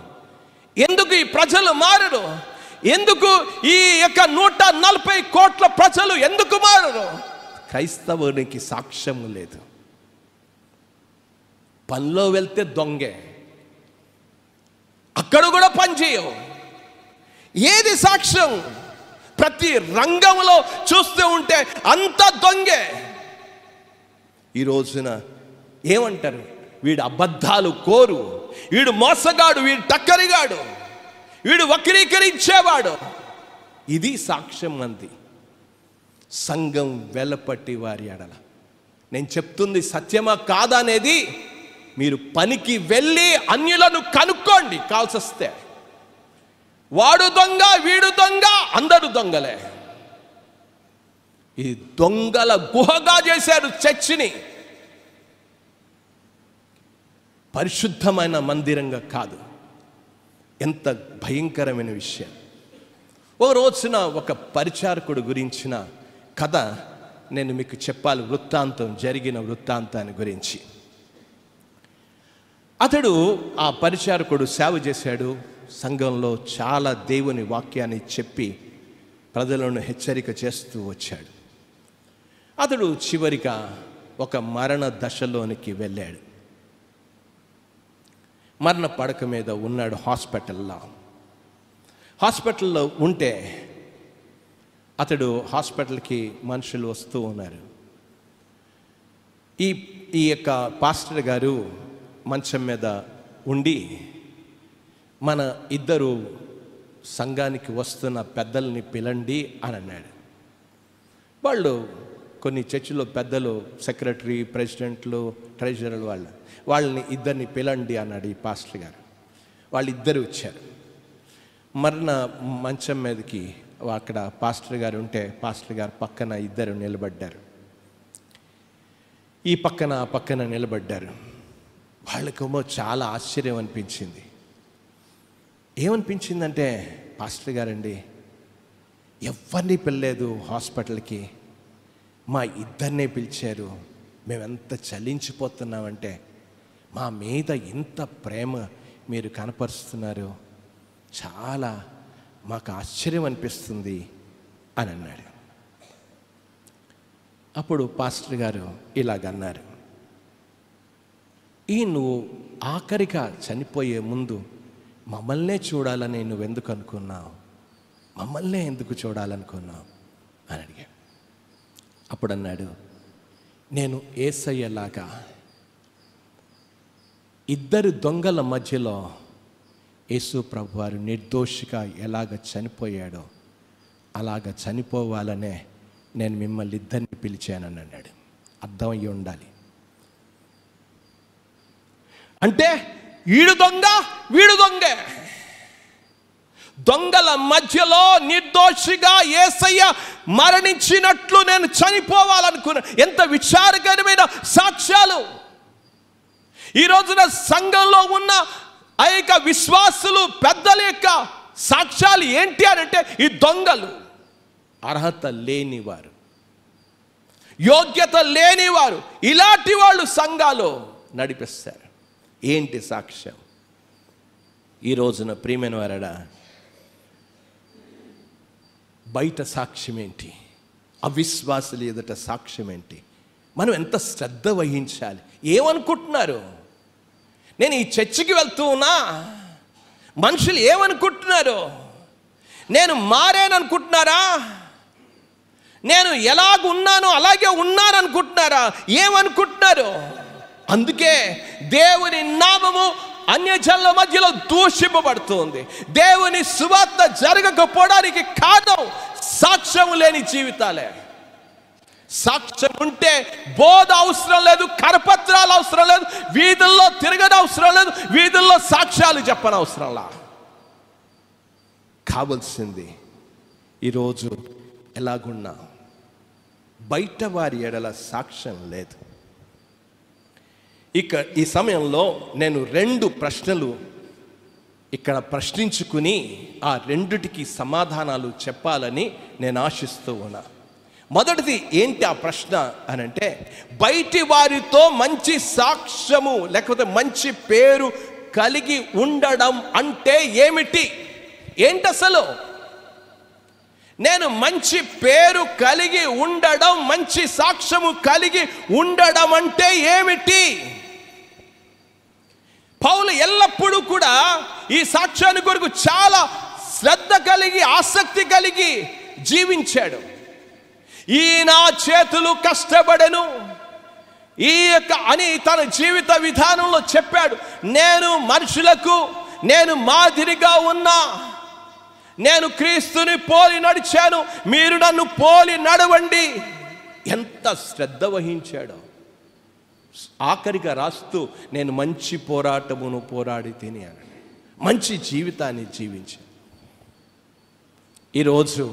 ఎందుకు ఈ ప్రజలు మారరు? ఎందుకు ఈ యొక్క 140 కోట్ల ప్రజలు ఎందుకు మారరు? క్రైస్తవునికి సాక్ష్యము లేదు. పనిలో వెళ్తే దొంగే, అక్కడ కూడా పని చేయవు. ఏది సాక్ష్యం? ప్రతి రంగంలో చూస్తూ ఉంటే అంత దొంగే. ఈ రోజున ఏమంటారు? వీడు అబద్ధాలు కోరు, వీడు మోసగాడు, వీడు టక్కరిగాడు, వీడు వక్రీకరించేవాడు. ఇది సాక్ష్యం అంది సంఘం వెలపట్టి వారి ఎడల. నేను చెప్తుంది సత్యమా కాదా అనేది మీరు పనికి వెళ్ళి అన్యులను కనుక్కోండి. కాల్సొస్తే వాడు దొంగ, వీడు దొంగ, అందరూ దొంగలే. ఈ దొంగల గుహగా చేశారు చర్చిని, పరిశుద్ధమైన మందిరంగా కాదు. ఎంత భయంకరమైన విషయం. ఓ రోజున ఒక పరిచారకుడు గురించిన కథ నేను మీకు చెప్పాలి, వృత్తాంతం, జరిగిన వృత్తాంతాన్ని గురించి. అతడు, ఆ పరిచారకుడు సేవ చేశాడు, సంఘంలో చాలా దేవుని వాక్యాన్ని చెప్పి ప్రజలను హెచ్చరిక చేస్తూ వచ్చాడు. అతడు చివరిగా ఒక మరణ దశలోనికి వెళ్ళాడు. మరణ పడక మీద ఉన్నాడు హాస్పిటల్లో ఉంటే అతడు హాస్పిటల్కి మనుషులు వస్తూ ఉన్నారు. ఈ యొక్క పాస్టర్ గారు మంచం మీద ఉండి మన ఇద్దరు సంఘానికి వస్తున్న పెద్దల్ని పిలండి అని అన్నాడు. వాళ్ళు కొన్ని చర్చిలో పెద్దలు, సెక్రటరీ, ప్రెసిడెంట్లు, ట్రెజరర్లు, వాళ్ళని ఇద్దరిని పిలండి అన్నాడు ఈ పాస్టర్ గారు. వాళ్ళిద్దరు వచ్చారు. మరణ మంచం మీదకి అక్కడ పాస్టర్ గారు ఉంటే పాస్టర్ గారు పక్కన ఇద్దరు నిలబడ్డారు. ఈ పక్కన ఆ పక్కన నిలబడ్డారు. వాళ్ళకేమో చాలా ఆశ్చర్యం అనిపించింది. ఏమనిపించిందంటే, పాస్టర్ గారండి ఎవరిని పిలలేదు హాస్పిటల్కి, మా ఇద్దరినే పిలిచారు. మేమెంత చలించిపోతున్నామంటే మా మీద ఇంత ప్రేమ మీరు కనపరుస్తున్నారు, చాలా మాకు ఆశ్చర్యం అనిపిస్తుంది అని అన్నాడు. అప్పుడు పాస్టర్ గారు ఇలాగన్నారు, నువ్వు ఆఖరిగా చనిపోయే ముందు మమ్మల్నే చూడాలని నువ్వెందుకు అనుకున్నావు? మమ్మల్నే ఎందుకు చూడాలనుకున్నావు అని అడిగాడు. అప్పుడు అన్నాడు, నేను యేసయ్యలాగా ఇద్దరు దొంగల మధ్యలో యేసు ప్రభువారు నిర్దోషిగా ఎలాగ చనిపోయాడో అలాగ చనిపోవాలనే నేను మిమ్మల్ని ఇద్దరిని పిలిచానని అన్నాడు. అర్థమయ్యి ఉండాలి. అంటే వీడు దొంగ, వీడు దొంగ, దొంగల మధ్యలో నిర్దోషిగా యేసయ్య మరణించినట్లు నేను చనిపోవాలనుకున్నా. ఎంత విచారకరమైన సాక్ష్యాలు! ఈ రోజున సంఘంలో ఉన్న ఆ యొక్క విశ్వాసులు, పెద్దల యొక్క సాక్ష్యాలు ఏంటి అంటే, ఈ దొంగలు అర్హత లేనివారు, యోగ్యత లేనివారు, ఇలాంటి వాళ్ళు సంఘాలు నడిపిస్తారు. ఏంటి సాక్ష్యం? ఈ రోజున ప్రియమైన వారడా, బయట సాక్ష్యం ఏంటి? అవిశ్వాసులు ఎదుట సాక్ష్యం ఏంటి? మనం ఎంత శ్రద్ధ వహించాలి. ఏమనుకుంటున్నారు? నేను ఈ చర్చికి వెళ్తూ ఉన్నా, మనుషులు ఏమనుకుంటున్నారు? నేను మారాననుకుంటున్నారా? నేను ఎలాగున్నానో అలాగే ఉన్నాను అనుకుంటున్నారా? ఏమనుకుంటున్నారు? అందుకే దేవుని నామము అన్యజనుల మధ్యలో దూషింపబడుతుంది. దేవుని సువార్త జరగకపోవడానికి కారణం సాక్ష్యం లేని జీవితాలే. సాక్ష్యం ఉంటే బోధ అవసరం లేదు, కరపత్రాలు అవసరం లేదు, వీధుల్లో తిరగడం అవసరం లేదు, వీధుల్లో సాక్ష్యాలు చెప్పని అవసరంలా. కావలసింది ఈరోజు ఎలాగున్నా బయట వారి ఎడల సాక్ష్యం లేదు. ఇక ఈ సమయంలో నేను 2 ప్రశ్నలు ఇక్కడ ప్రశ్నించుకుని ఆ రెండిటికి సమాధానాలు చెప్పాలని నేను ఆశిస్తూ ఉన్నా. మొదటిది ఏంటి ఆ ప్రశ్న అనంటే, బయటి వారితో మంచి సాక్ష్యము లేకపోతే మంచి పేరు కలిగి ఉండడం అంటే ఏమిటి? ఏంటి అసలు? నేను మంచి పేరు కలిగి ఉండడం, మంచి సాక్ష్యము కలిగి ఉండడం అంటే ఏమిటి? పౌలు ఎల్లప్పుడూ కూడా ఈ సాక్ష్యాన్ని కొరకు చాలా శ్రద్ధ కలిగి ఆసక్తి కలిగి జీవించాడు. ఈ నా చేతులు కష్టపడెను ఈ యొక్క అని తన జీవిత విధానంలో చెప్పాడు. నేను మనుషులకు నేను మాదిరిగా ఉన్నా, నేను క్రీస్తుని పోలి నడిచాను, మీరు నన్ను పోలి నడవండి. ఎంత శ్రద్ధ వహించాడో. ఆఖరిగా రాస్తూ నేను మంచి పోరాటమును పోరాడి తిని అని మంచి జీవితాన్ని జీవించాను. ఈరోజు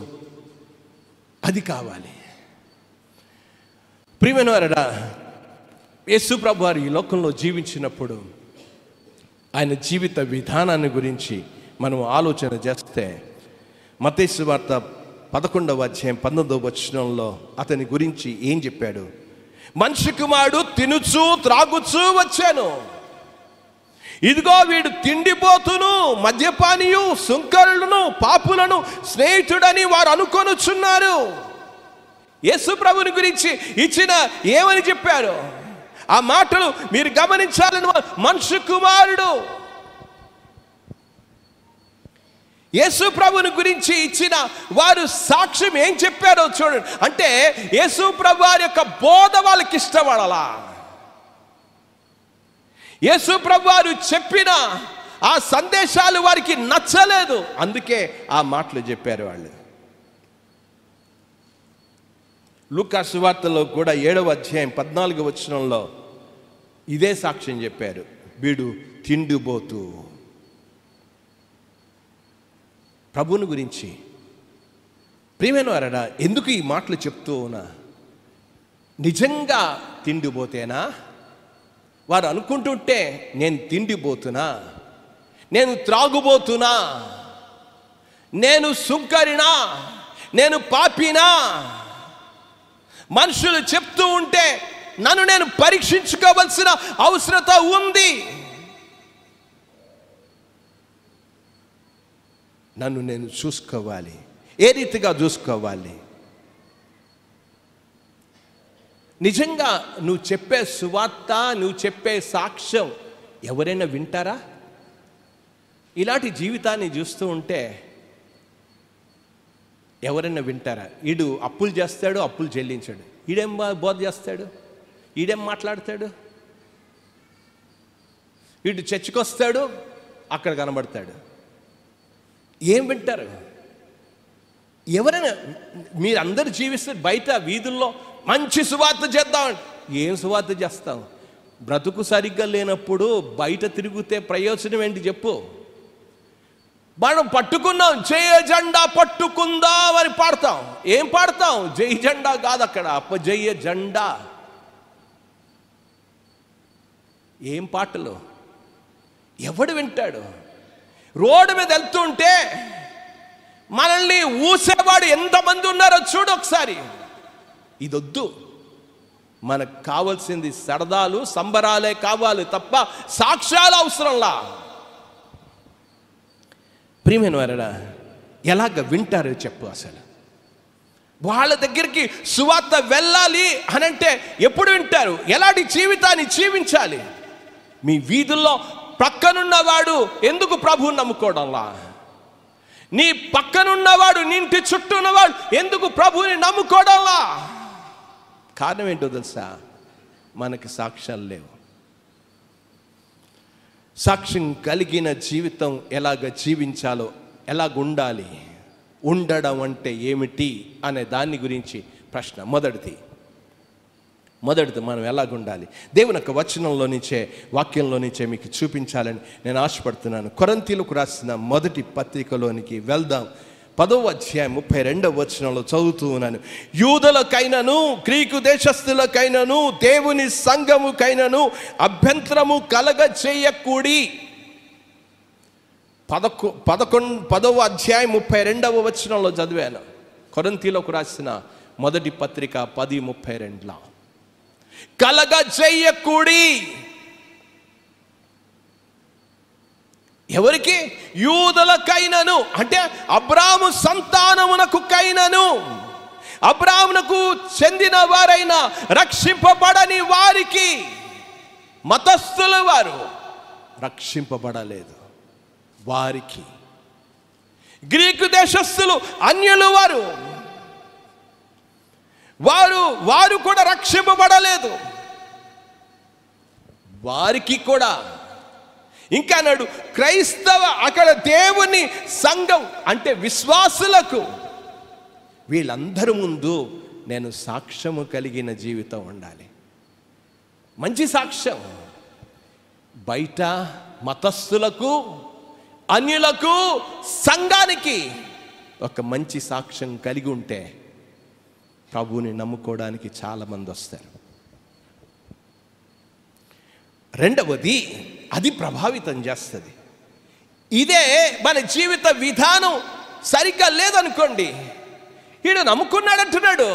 అది కావాలి. ప్రియమైన వారడా, యేసు ప్రభు వారు ఈ లోకంలో జీవించినప్పుడు ఆయన జీవిత విధానాన్ని గురించి మనం ఆలోచన చేస్తే మత్తయి సువార్త 11వ అధ్యాయం 19వ వచనంలో అతని గురించి ఏం చెప్పాడు? మనిషి కుమారుడు తినుచు త్రాగుచూ వచ్చాను, ఇదిగో వీడు తిండిపోతును మద్యపానియు సుంకరులను పాపులను స్నేహితుడని వారు అనుకొనుచున్నారు. యేసు ప్రభుని గురించి ఇచ్చిన ఏమని చెప్పారు? ఆ మాటలు మీరు గమనించాలని, మనుష్య కుమారుడు యేసు ప్రభుని గురించి ఇచ్చిన వారు సాక్ష్యం ఏం చెప్పారో చూడండి. అంటే యేసు ప్రభు వారి యొక్క బోధ వాళ్ళకి ఇష్టపడాలా, యేసు ప్రభు వారు చెప్పిన ఆ సందేశాలు వారికి నచ్చలేదు, అందుకే ఆ మాటలు చెప్పారు వాళ్ళు. లూకా సువార్తలో కూడా 7వ అధ్యాయం 14వ వచనంలో ఇదే సాక్ష్యం చెప్పారు. వీడు తిండిపోతూ. ప్రభువుని గురించి ప్రియమైన వారడా, ఎందుకు ఈ మాటలు చెప్తూ ఉన్నా? నిజంగా తిండిపోతేనా? వారు అనుకుంటుంటే నేను తిండిపోతున్నా, నేను త్రాగుబోతున్నా, నేను సుంకరినా, నేను పాపినా? మనుషులు చెప్తూ ఉంటే నన్ను నేను పరీక్షించుకోవాల్సిన అవసరత ఉంది. నన్ను నేను చూసుకోవాలి. ఏ రీతిగా చూసుకోవాలి? నిజంగా నువ్వు చెప్పే సువార్త, నువ్వు చెప్పే సాక్ష్యం ఎవరైనా వింటారా? ఇలాంటి జీవితాన్ని చూస్తూ ఉంటే ఎవరైనా వింటారా? వీడు అప్పులు చేస్తాడు, అప్పులు చెల్లించాడు, ఈడేం బోధ చేస్తాడు, ఈడేం మాట్లాడతాడు, వీడు చర్చికొస్తాడు, అక్కడ కనబడతాడు, ఏం వింటారు? ఎవరైనా మీరందరూ జీవిస్తే బయట వీధుల్లో మంచి సువార్త చేద్దాం. ఏం సువార్త చేస్తాం? బ్రతుకు సరిగ్గా లేనప్పుడు బయట తిరిగితే ప్రయోజనం ఏంటి చెప్పు? మనం పట్టుకున్నాం, జయ జెండా పట్టుకుందాం అని పాడతాం. ఏం పాడతాం? జై జెండా కాదు, అక్కడ అపజయ జెండా. ఏం పాటలు? ఎవడు వింటాడు? రోడ్డు మీద వెళ్తుంటే మనల్ని ఊసేవాడు ఎంతమంది ఉన్నారో చూడు ఒకసారి. ఇదొద్దు. మనకు కావాల్సింది సరదాలు సంబరాలే కావాలి తప్ప సాక్ష్యాలు అవసరంలా. ప్రియమైన వారడా, ఎలాగ వింటారో చెప్పు. అసలు వాళ్ళ దగ్గరికి సువార్త వెళ్ళాలి అనంటే ఎప్పుడు వింటారు? ఎలాంటి జీవితాన్ని జీవించాలి? మీ వీధుల్లో పక్కనున్నవాడు ఎందుకు ప్రభువుని నమ్ముకోవడంలా? నీ పక్కనున్నవాడు, నీ ఇంటి చుట్టూ ఉన్నవాడు ఎందుకు ప్రభువుని నమ్ముకోవడంలా? కారణం ఏంటో తెలుసా? మనకి సాక్ష్యాలు లేవు. సాక్ష్యం కలిగిన జీవితం ఎలాగ జీవించాలో, ఎలాగ ఉండాలి, ఉండడం అంటే ఏమిటి అనే దాని గురించి ప్రశ్న. మొదటిది మనం ఎలాగ ఉండాలి? దేవుని యొక్క వచనంలో నుంచే, వాక్యంలో నుంచే మీకు చూపించాలని నేను ఆశపడుతున్నాను. కొరింథీయులకు రాసిన మొదటి పత్రికలోనికి వెళ్దాం. 10వ అధ్యాయం 32వ వచనంలో చదువుతూ ఉన్నాను. యూదులకైనను గ్రీకు దేశస్థులకైనను దేవుని సంఘముకైనను అభ్యంతరము కలగ చేయకూడి. 10వ అధ్యాయం 32వ వచనంలో చదివాను. కొరింథీయులకు రాసిన మొదటి పత్రిక 10:32 కలగ చేయకూడి. ఎవరికి? యూదులకైనను, అంటే అబ్రాహాము సంతానమునకు కైనను, అబ్రాహామునకు చెందిన వారైన రక్షింపబడని వారికి, మతస్థుల వారు, రక్షింపబడలేదు. వారికి గ్రీకు దేశస్థులు, అన్యులు వారు కూడా రక్షింపబడలేదు. వారికి కూడా ఇంకా అన్నాడు క్రైస్తవ అక్కడ దేవుని సంఘం అంటే విశ్వాసులకు వీళ్ళందరి ముందు నేను సాక్ష్యము కలిగిన జీవితం ఉండాలి. మంచి సాక్ష్యం. బయట మతస్థులకు, అన్యులకు, సంఘానికి ఒక మంచి సాక్ష్యం కలిగి ఉంటే ప్రభువుని నమ్ముకోవడానికి చాలామంది వస్తారు. రెండవది, అది ప్రభావితం చేస్తుంది. ఇదే మన జీవిత విధానం సరిగ్గా లేదనుకోండి, వీడు నమ్ముకున్నాడు అంటున్నాడు,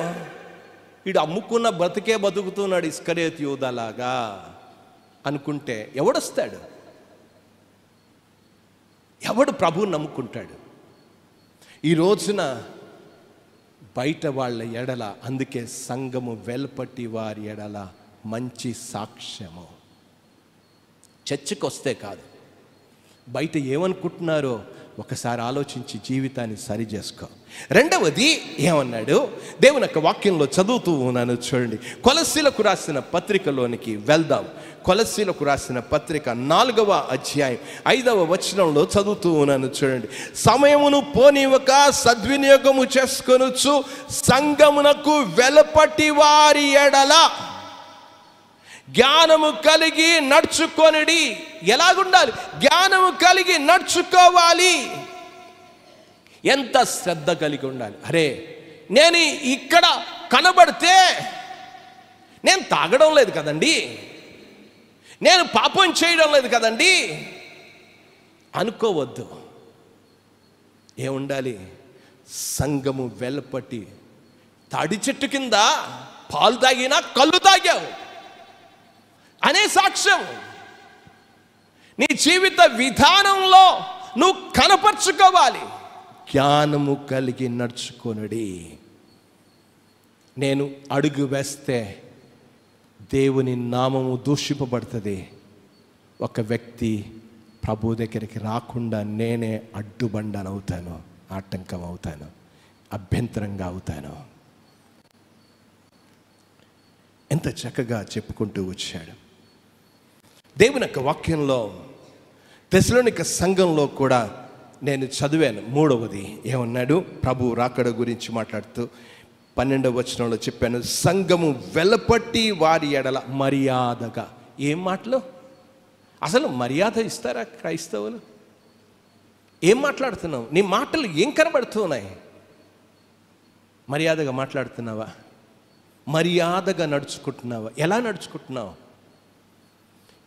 వీడు అమ్ముకున్న బ్రతికే బతుకుతున్నాడు ఇస్కరియోతు యూదాలాగా అనుకుంటే ఎవడొస్తాడు? ఎవడు ప్రభువుని నమ్ముకుంటాడు? ఈ రోజున బయట వాళ్ళ ఎడల, అందుకే సంఘము వెల్పట్టి వారి ఎడల మంచి సాక్ష్యము. చర్చకు వస్తే కాదు, బయట ఏమనుకుంటున్నారో ఒకసారి ఆలోచించి జీవితాన్ని సరి చేసుకో. రెండవది ఏమన్నాడు? దేవుని యొక్క వాక్యంలో చదువుతూ ఉన్నాను చూడండి. కొలస్సీలకు రాసిన పత్రికలోనికి వెళ్దాం. కొలస్సీలకు రాసిన పత్రిక 4వ అధ్యాయం 5వ వచనంలో చదువుతూ ఉన్నాను చూడండి. సమయమును పోనివ్వక సద్వినియోగము చేసుకొనుచు సంఘమునకు వెలుపటి వారి ఎడల జ్ఞానము కలిగి నడుచుకొనిడి. ఎలాగుండాలి? జ్ఞానము కలిగి నడుచుకోవాలి. ఎంత శ్రద్ధ కలిగి ఉండాలి. అరే, నేను ఇక్కడ కనబడితే నేను తాగడం లేదు కదండి, నేను పాపం చేయడం లేదు కదండి అనుకోవద్దు. ఏముండాలి? సంఘము వెలుపటి తాడి చెట్టు కింద పాలు తాగినా కళ్ళు తాగావు అనే సాక్ష్యం నీ జీవిత విధానంలో నువ్వు కనపరుచుకోవాలి. జ్ఞానము కలిగి నడుచుకొనుడి. నేను అడుగు వేస్తే దేవుని నామము దూషింపబడుతుంది. ఒక వ్యక్తి ప్రభు దగ్గరికి రాకుండా నేనే అడ్డుబండనవుతాను, ఆటంకం అవుతాను, అభ్యంతరంగా అవుతాను. ఎంత చక్కగా చెప్పుకుంటూ వచ్చాడు. దేవుని యొక్క వాక్యంలో తెస్సలోనిక సంఘంలో కూడా నేను చదివాను. 3వది ఏమన్నాడు? ప్రభు రాకడ గురించి మాట్లాడుతూ 12వ వచనంలో చెప్పాను, సంఘము వెలపట్టి వారి ఎడల మర్యాదగా. ఏం మాటలు? అసలు మర్యాద ఇస్తారా క్రైస్తవులు? ఏం మాట్లాడుతున్నావు? నీ మాటలు ఏం కనబడుతున్నాయి? మర్యాదగా మాట్లాడుతున్నావా? మర్యాదగా నడుచుకుంటున్నావా? ఎలా నడుచుకుంటున్నావు?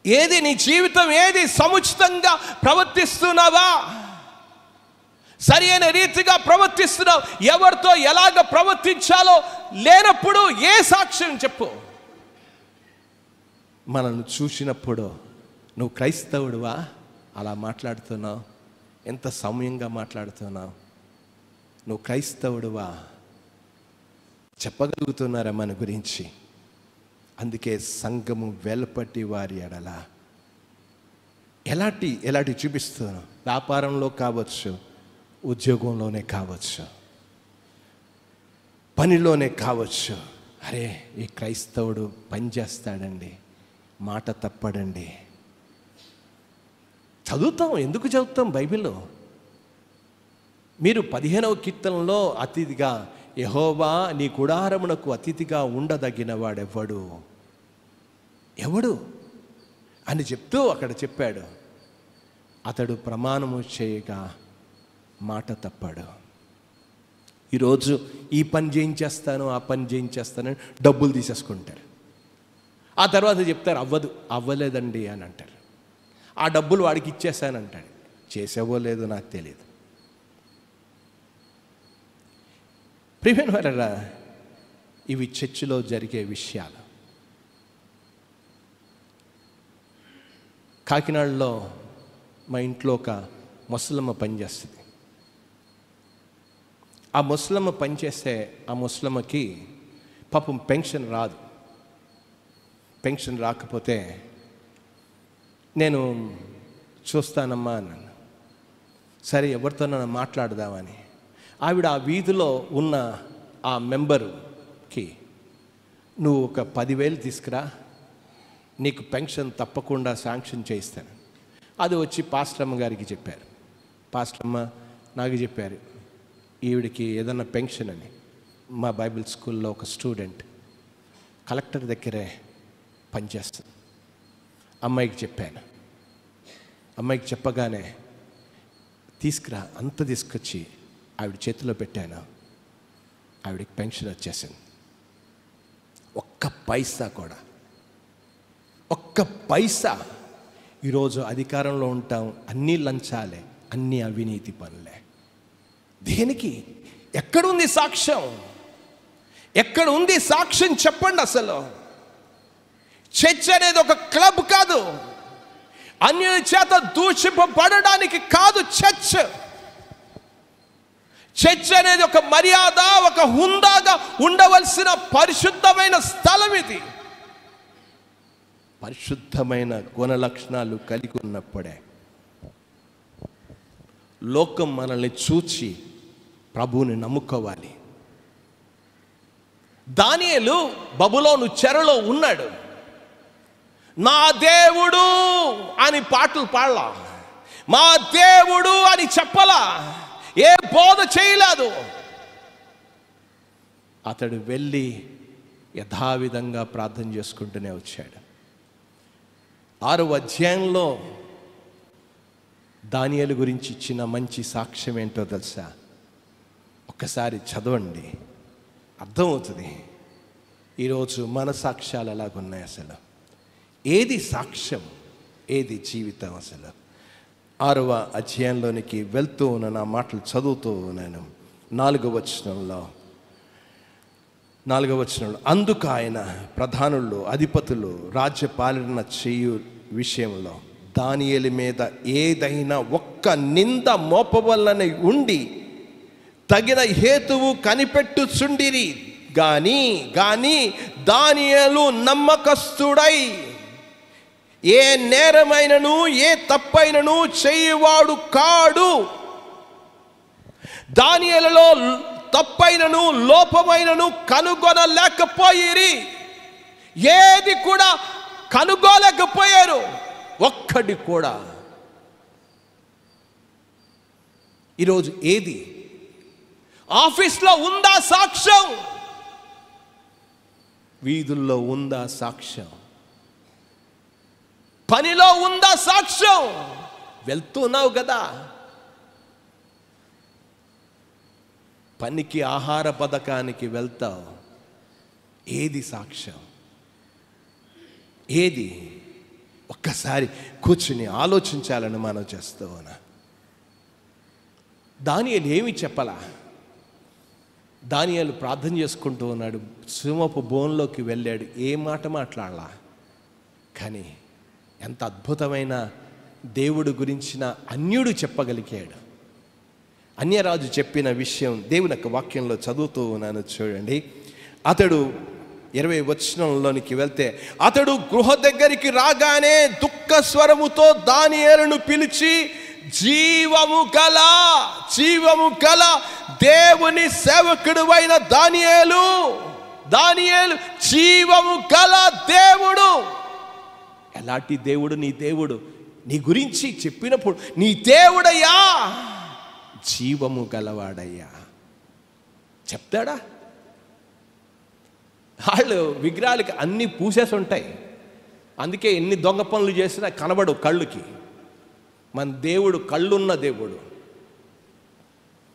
ఏది నీ జీవితం? ఏది సముచితంగా ప్రవర్తిస్తున్నావా? సరి అయిన రీతిగా ప్రవర్తిస్తున్నావు? ఎవరితో ఎలాగ ప్రవర్తించాలో లేనప్పుడు ఏ సాక్ష్యం చెప్పు? మనల్ని చూసినప్పుడు నువ్వు క్రైస్తవుడువా? అలా మాట్లాడుతున్నావు? ఎంత సౌమ్యంగా మాట్లాడుతున్నావు? నువ్వు క్రైస్తవుడువా? చెప్పగలుగుతున్నారా మన గురించి? అందుకే సంఘము వెలుపటి వారి ఎడల ఎలాంటి చూపిస్తున్నావు? వ్యాపారంలో కావచ్చు, ఉద్యోగంలోనే కావచ్చు, పనిలోనే కావచ్చు. అరే, ఈ క్రైస్తవుడు పని చేస్తాడండి, మాట తప్పడండి. చదువుతాం. ఎందుకు చదువుతాం బైబిల్లో? మీరు 15వ కీర్తనలో అతిథిగా యెహోవా నీ గుడారమునకు అతిథిగా ఉండదగిన వాడెవడు ఎవడు అని చెప్తూ అక్కడ చెప్పాడు, అతడు ప్రమాణము చేయగా మాట తప్పాడు. ఈరోజు ఈ పని చేయించేస్తాను, ఆ పని చేయించేస్తానని డబ్బులు తీసేసుకుంటారు. ఆ తర్వాత చెప్తారు అవ్వలేదండి అని అంటారు. ఆ డబ్బులు వాడికి ఇచ్చేసానంటాడు. చేసేవో లేదో నాకు తెలియదు. ప్రియమైన వారరా, ఇవి చర్చిలో జరిగే విషయాలు. కాకినాడలో మా ఇంట్లో ఒక ముసలమ్మ పనిచేస్తుంది. ఆ ముసలమ్మ పనిచేస్తే ఆ ముసలమ్మకి పాపం పెన్షన్ రాదు. పెన్షన్ రాకపోతే నేను చూస్తానమ్మా అన్నాను. సరే ఎవరితోనన్నా మాట్లాడదామని ఆవిడ ఆ వీధిలో ఉన్న ఆ మెంబరుకి, నువ్వు ఒక 10,000 తీసుకురా, నీకు పెన్షన్ తప్పకుండా శాంక్షన్ చేయిస్తాను. అది వచ్చి పాస్టరమ్మ గారికి చెప్పారు. పాస్టరమ్మ నాకు చెప్పారు, ఈవిడికి ఏదన్నా పెన్షన్ అని. మా బైబిల్ స్కూల్లో ఒక స్టూడెంట్ కలెక్టర్ దగ్గరే పనిచేస్తుంది. అమ్మాయికి చెప్పాను. అమ్మాయికి చెప్పగానే తీసుకురా అంత తీసుకొచ్చి ఆవిడ చేతిలో పెట్టాను. ఆవిడకి పెన్షన్ వచ్చేసింది. ఒక్క పైసా కూడా, ఒక్క పైసా. ఈరోజు అధికారంలో ఉంటాం, అన్నీ లంచాలే, అన్నీ అవినీతి పనులే. దేనికి? ఎక్కడుంది సాక్ష్యం? ఎక్కడ ఉంది సాక్ష్యం చెప్పండి. అసలు చర్చ్ అనేది ఒక క్లబ్ కాదు, అన్యుల చేత దూషింపబడడానికి కాదు చర్చ్. చర్చ్ అనేది ఒక మర్యాద, ఒక హుందాగా ఉండవలసిన పరిశుద్ధమైన స్థలం. ఇది పరిశుద్ధమైన గుణ లక్షణాలు కలిగి ఉన్నప్పుడే లోకం మనల్ని చూచి ప్రభువుని నమ్ముకోవాలి. దానియేలు బబులోను చెరలో ఉన్నాడు. నా దేవుడు అని పాటలు పాడలా, మా దేవుడు అని చెప్పలా, ఏ బోధ చేయలేదు. అతడు వెళ్ళి యథావిధంగా ప్రార్థన చేసుకుంటూనే వచ్చాడు. 6వ అధ్యాయంలో దానియేలు గురించి ఇచ్చిన మంచి సాక్ష్యం ఏంటో తెలుసా? ఒక్కసారి చదవండి, అర్థమవుతుంది. ఈరోజు మన సాక్ష్యాలు ఎలాగున్నాయి? అసలు ఏది సాక్ష్యం, ఏది జీవితం? అసలు 6వ అధ్యాయంలోనికి వెళ్తూ ఉన్న నా మాటలు చదువుతూ ఉన్నాను. 4వ వచనంలో అందుకు ఆయన ప్రధానులు, అధిపతులు రాజ్యపాలన చేయు విషయంలో దానియేలు మీద ఏదైనా ఒక్క నింద మోపవలన ఉండి తగిన హేతువు కనిపెట్టుచుండిరి. గాని దానియేలు నమ్మకస్తుడై ఏ నేరమైనను ఏ తప్పైనను చేయవాడు కాడు. దానియేలులో తప్పైనను లోపమైనను కనుగొనలేకపోయిరి. ఏది కూడా కనుగోలేకపోయారు, ఒక్కటి కూడా. ఈరోజు ఏది? ఆఫీస్లో ఉందా సాక్ష్యం? వీధుల్లో ఉందా సాక్ష్యం? పనిలో ఉందా సాక్ష్యం? వెళ్తున్నావు కదా, పనికి ఆహార పథకానికి వెళ్తావు, ఏది సాక్ష్యం? ఏది? ఒక్కసారి కూర్చుని ఆలోచించాలని మనం చేస్తూ ఉన్నా. దానియేలు ఏమి చెప్పలా? దానియేలు ప్రార్థన చేసుకుంటూ ఉన్నాడు, సింహపు బోన్లోకి వెళ్ళాడు, ఏ మాట మాట్లాడలా. కానీ ఎంత అద్భుతమైన దేవుడు గురించిన అన్యుడు చెప్పగలిగాడు. అన్యరాజు చెప్పిన విషయం దేవుని యొక్క వాక్యంలో చదువుతూ ఉన్నాను, చూడండి. అతడు 20వ వచనంలోనికి వెళ్తే, అతడు గృహ దగ్గరికి రాగానే దుఃఖ స్వరముతో దానియేలును పిలిచి, జీవము గల దేవుని సేవకుడు అయిన దానియేలు, జీవము గల దేవుడు. ఎలాంటి దేవుడు నీ దేవుడు? నీ గురించి చెప్పినప్పుడు నీ దేవుడయ్యా జీవము గలవాడయ్యా చెప్తాడా? వాళ్ళు విగ్రహాలకి అన్నీ పూసేసి ఉంటాయి, అందుకే ఎన్ని దొంగ పనులు చేసినా కనబడు కళ్ళుకి. మన దేవుడు కళ్ళున్న దేవుడు,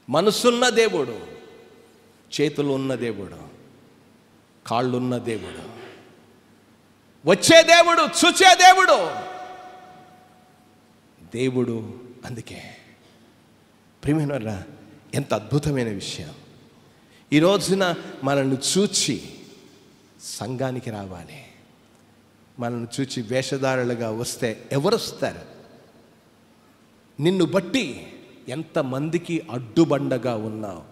మనసున్న దేవుడు, చేతులు ఉన్న దేవుడు, కాళ్ళున్న దేవుడు, వచ్చే దేవుడు, చూచే దేవుడు. దేవుడు. అందుకే ప్రియమైనవారా, ఎంత అద్భుతమైన విషయం. ఈ రోజున మనల్ని చూచి సంఘానికి రావాలి. మనల్ని చూచి వేషధారులుగా వస్తే ఎవరు వస్తారు? నిన్ను బట్టి ఎంతమందికి అడ్డుబండగా ఉన్నావు,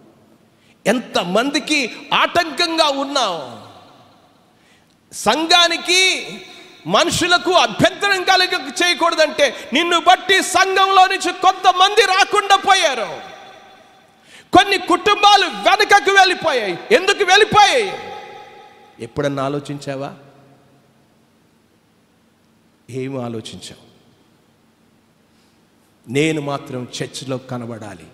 ఎంతమందికి ఆటంకంగా ఉన్నావు. సంఘానికి మనుషులకు అభ్యంతరం కలిగ చేయకూడదంటే నిన్ను బట్టి సంఘంలో నుంచి కొంతమంది రాకుండా పోయారు. కొన్ని కుటుంబాలు వెనకకు వెళ్ళిపోయాయి. ఎందుకు వెళ్ళిపోయాయి? ఎప్పుడన్నా ఆలోచించావా? ఏమి ఆలోచించావు? నేను మాత్రం చర్చిలో కనబడాలి.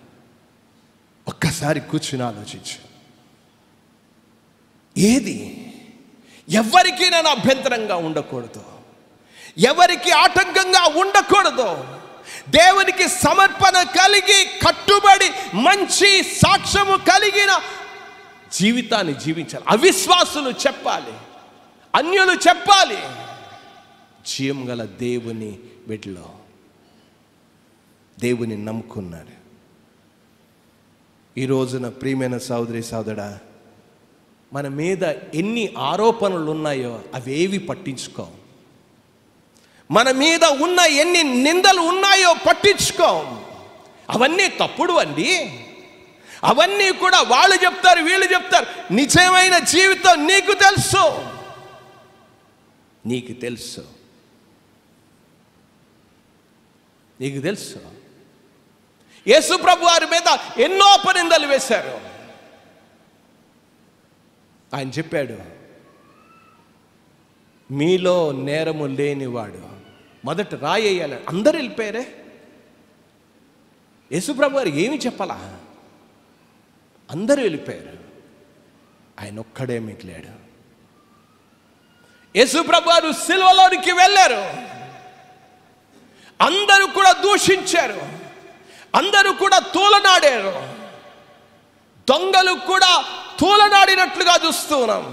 ఒక్కసారి కూర్చుని ఆలోచించు. ఏది? ఎవరికి నేను అభ్యంతరంగా ఉండకూడదు, ఎవరికి ఆటంకంగా ఉండకూడదు. దేవునికి సమర్పణ కలిగి కట్టుబడి మంచి సాక్ష్యము కలిగిన జీవితాన్ని జీవించాలి. అవిశ్వాసులు చెప్పాలి, అన్యులు చెప్పాలి, జీవం గల దేవుని బిడ్డలో దేవుని నమ్ముకున్నారు. ఈ రోజున ప్రియమైన సహోదరి సహోదరుడా, మన మీద ఎన్ని ఆరోపణలు ఉన్నాయో అవేవి పట్టించుకో. మన మీద ఉన్న ఎన్ని నిందలు ఉన్నాయో పట్టించుకో. అవన్నీ తప్పుడు అండి. అవన్నీ కూడా వాళ్ళు చెప్తారు, వీళ్ళు చెప్తారు. నిజమైన జీవితం నీకు తెలుసు, నీకు తెలుసు, నీకు తెలుసు. యేసు ప్రభు వారి మీద ఎన్నో అపనిందలు వేశారు. ఆయన చెప్పాడు, మీలో నేరము లేనివాడు మొదట రాయేయాలి. అందరు వెళ్ళిపోయారే. యేసుప్రభు వారు ఏమి చెప్పాలా? అందరూ వెళ్ళిపోయారు, ఆయన ఒక్కడే మిగిలాడు. యేసుప్రభు వారు సిలువలోనికి వెళ్ళారు. అందరూ కూడా దూషించారు, అందరూ కూడా తూలనాడారు. దొంగలు కూడా తూలనాడినట్లుగా చూస్తున్నాం.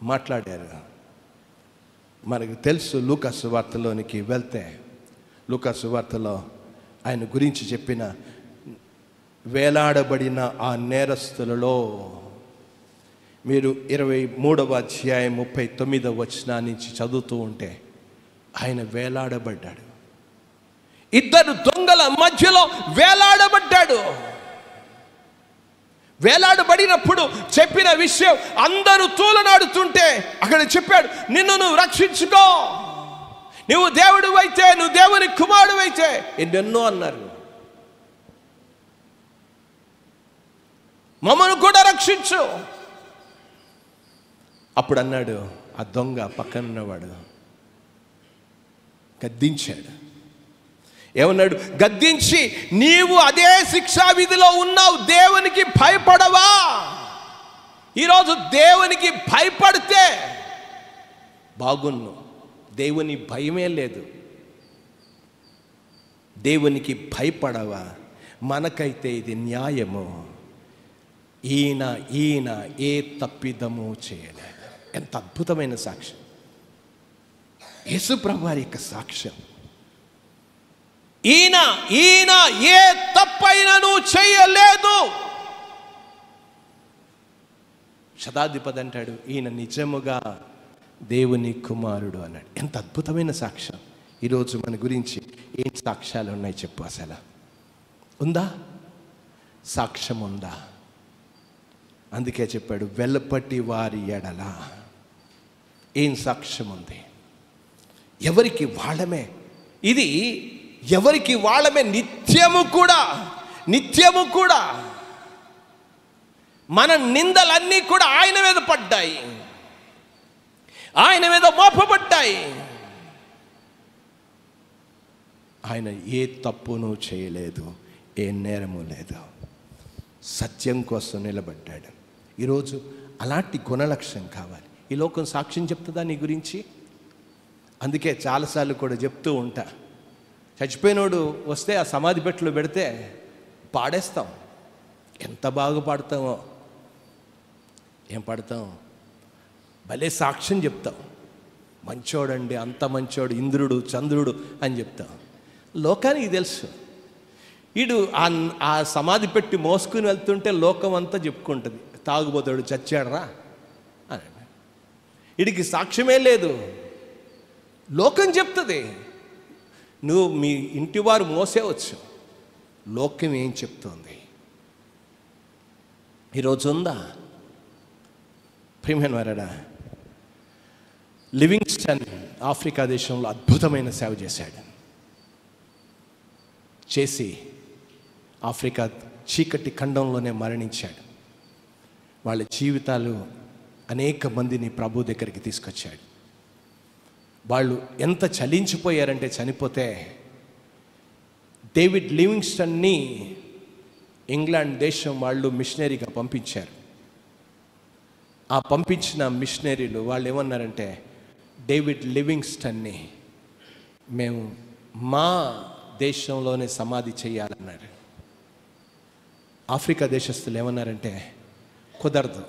మాట్లాడారు. మనకు తెలుసు. లూకా సువార్తలోనికి వెళ్తే, లూకా సువార్తలో ఆయన గురించి చెప్పిన వేలాడబడిన ఆ నేరస్తులలో మీరు 23వ అధ్యాయం 39వ వచనం నుంచి చదువుతూ ఉంటే ఆయన వేలాడబడ్డాడు. ఇద్దరు దొంగల మధ్యలో వేలాడబడ్డాడు. వేలాడబడినప్పుడు చెప్పిన విషయం అందరూ తూలనాడుతుంటే అక్కడ చెప్పాడు, నిన్ను నువ్వు రక్షించుకో, నువ్వు దేవుడు అయితే, నువ్వు దేవుని కుమారుడు అయితే, ఎన్నెన్నో అన్నారు. మమ్మను కూడా రక్షించు. అప్పుడు అన్నాడు ఆ దొంగ, పక్కనున్నవాడు గద్దించాడు. ఏమన్నాడు? గద్దించి, నీవు అదే శిక్షా విధిలో ఉన్నావు, దేవునికి భయపడవా? ఈరోజు దేవునికి భయపడితే బాగున్ను. దేవుని భయమే లేదు. దేవునికి భయపడవా? మనకైతే ఇది న్యాయము. ఈయన ఏ తప్పిదము చేయలేదు. ఎంత అద్భుతమైన సాక్ష్యం! యేసు ప్రభు వారి యొక్క సాక్ష్యం. ఈయన ఏ తప్పైనను చేయలేదు. శతాధిపతి అంటాడు, ఈయన నిజముగా దేవుని కుమారుడు అన్నాడు. ఎంత అద్భుతమైన సాక్ష్యం! ఈరోజు మన గురించి ఏం సాక్ష్యాలు ఉన్నాయి చెప్పు? అసలు ఉందా? సాక్ష్యం ఉందా? అందుకే చెప్పాడు, వెల్లపట్టి వారి ఎడల ఏం సాక్ష్యం ఉంది? ఎవరికి వాళ్ళమే. ఇది ఎవరికి వాళ్ళమే. నిత్యము కూడా మన నిందలన్నీ కూడా ఆయన మీద పడ్డాయి, ఆయన మీద మోపబడ్డాయి. ఆయన ఏ తప్పును చేయలేదు, ఏ నేరము లేదు. సత్యం కోసం నిలబడ్డాడు. ఈరోజు అలాంటి గుణలక్షణం కావాలి. ఈ లోకం సాక్ష్యం చెప్తుందా నీ గురించి? అందుకే చాలాసార్లు కూడా చెప్తూ ఉంటా, చచ్చిపోయినోడు వస్తే ఆ సమాధి పెట్టెలో పెడితే పాడేస్తాం. ఎంత బాగా పాడతామో. ఏం పాడతాం? భలే సాక్ష్యం చెప్తాం. మంచోడండి, అంత మంచోడు, ఇంద్రుడు చంద్రుడు అని చెప్తాం. లోకానికి తెలుసు, వీడు ఆ సమాధి పెట్టి మోసుకుని వెళ్తుంటే లోకం అంతా చెప్పుకుంటుంది, తాగుబోతాడు, చచ్చాడరా అని. వీడికి సాక్ష్యమే లేదు. లోకం చెప్తుంది. నువ్వు మీ ఇంటి వారు మోసేవచ్చు, లోకం ఏం చెప్తుంది? ఈరోజు ఉందా? ప్రియమైన వారడా, లివింగ్స్టన్ ఆఫ్రికా దేశంలో అద్భుతమైన సేవ చేసి ఆఫ్రికా చీకటి ఖండంలోనే మరణించాడు. వాళ్ళ జీవితాలు అనేక మందిని ప్రభు దగ్గరికి తీసుకొచ్చాడు. వాళ్ళు ఎంత చలించిపోయారంటే, చనిపోతే డేవిడ్ లివింగ్స్టన్ని ఇంగ్లాండ్ దేశం వాళ్ళు మిషనరీగా పంపించారు. ఆ పంపించిన మిషనరీలు వాళ్ళు ఏమన్నారంటే, డేవిడ్ లివింగ్స్టన్ని మేము మా దేశంలోనే సమాధి చేయాలన్నారు. ఆఫ్రికా దేశస్తులు ఏమన్నారంటే, కుదరదు,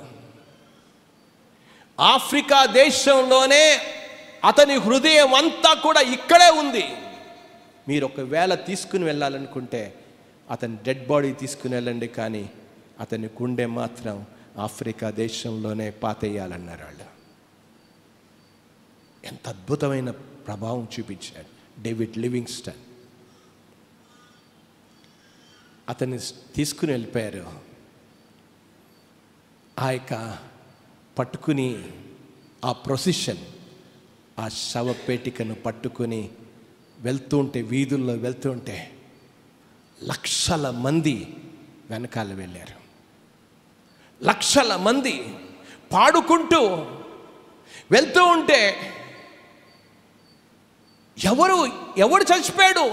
ఆఫ్రికా దేశంలోనే అతని హృదయం అంతా కూడా ఇక్కడే ఉంది. మీరు ఒకవేళ తీసుకుని వెళ్ళాలనుకుంటే అతని డెడ్ బాడీ తీసుకుని వెళ్ళండి, కానీ అతని గుండె మాత్రం ఆఫ్రికా దేశంలోనే పాతేయాలన్నారు వాళ్ళు. ఎంత అద్భుతమైన ప్రభావం చూపించాడు డేవిడ్ లివింగ్స్టన్. అతన్ని తీసుకుని వెళ్ళిపోయారు. ఆ యొక్క పట్టుకుని ఆ ప్రొసిషన్, ఆ శవపేటికను పట్టుకుని వెళ్తుంటే, వీధుల్లో వెళ్తుంటే లక్షల మంది వెనకాల వెళ్ళారు. లక్షల మంది పాడుకుంటూ వెళ్తూ ఉంటే, ఎవడు చచ్చిపోయాడు?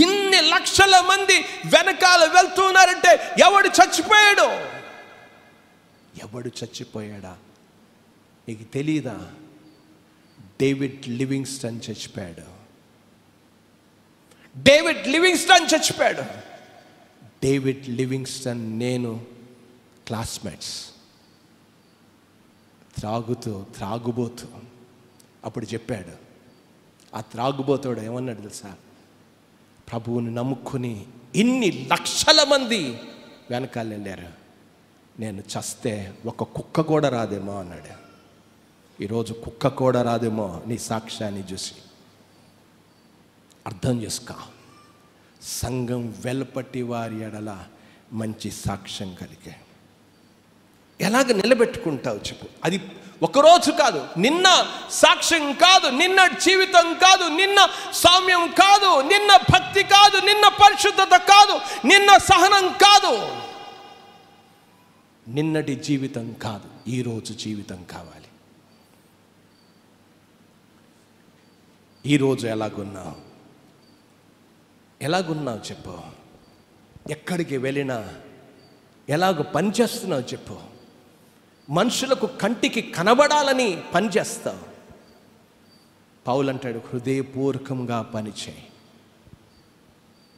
ఇన్ని లక్షల మంది వెనకాల వెళ్తున్నారంటే ఎవడు చచ్చిపోయాడు? ఎవడు చచ్చిపోయాడా? నీకు తెలీదా? డేవిడ్ లివింగ్స్టన్ చచ్చిపోయాడు. డేవిడ్ లివింగ్స్టన్ చచ్చిపోయాడు. డేవిడ్ లివింగ్స్టన్ నేను క్లాస్మేట్స్. త్రాగుబోతు. అప్పుడు చెప్పాడు, ఆ త్రాగుబోతుడు ఏమన్నాడు తెలుసా? ప్రభువుని నమ్ముకుని ఇన్ని లక్షల మంది వెనకాల వెళ్ళారు, నేను చస్తే ఒక కుక్క కూడా రాదేమో అన్నాడు. ఈరోజు కుక్క కూడా రాదేమో నీ సాక్ష్యాన్ని చూసి. అర్థం చేసుకో, సంఘం వెలుపటి వారి ఎడల మంచి సాక్ష్యం కలిగే ఎలాగ నిలబెట్టుకుంటావు చెప్పు. అది ఒకరోజు కాదు, నిన్న సాక్ష్యం కాదు, నిన్న జీవితం కాదు, నిన్న సామ్యం కాదు, నిన్న భక్తి కాదు, నిన్న పరిశుద్ధత కాదు, నిన్న సహనం కాదు, నిన్నటి జీవితం కాదు, ఈరోజు జీవితం కావాలి. ఈరోజు ఎలాగున్నావు చెప్పు. ఎక్కడికి వెళ్ళినా ఎలాగ పనిచేస్తున్నావు చెప్పు. మనుషులకు కంటికి కనబడాలని పనిచేస్తావు. పౌలు అంటాడు, హృదయపూర్వకంగా పనిచేయి,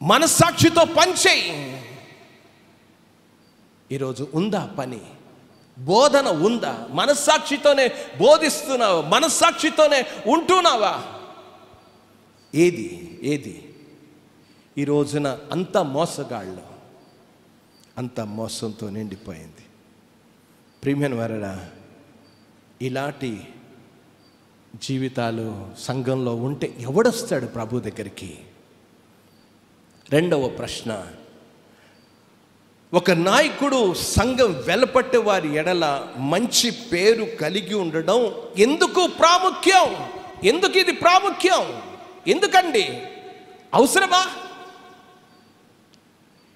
మనస్సాక్షితో పనిచేయి. ఈరోజు ఉందా పని? బోధన ఉందా? మనస్సాక్షితోనే బోధిస్తున్నావు? మనస్సాక్షితోనే ఉంటున్నావా? ఏది ఈ రోజున అంత మోసగాళ్ళు, అంత మోసంతో నిండిపోయింది. ప్రియమైన వారడా, ఇలాంటి జీవితాలు సంఘంలో ఉంటే ఎవడొస్తాడు ప్రభు దగ్గరికి? రెండవ ప్రశ్న, ఒక నాయకుడు సంఘం వెలపట్టే వారి ఎడల మంచి పేరు కలిగి ఉండడం ఎందుకు ప్రాముఖ్యం? ఎందుకు ఇది ప్రాముఖ్యం? ఎందుకండి? అవసరమా?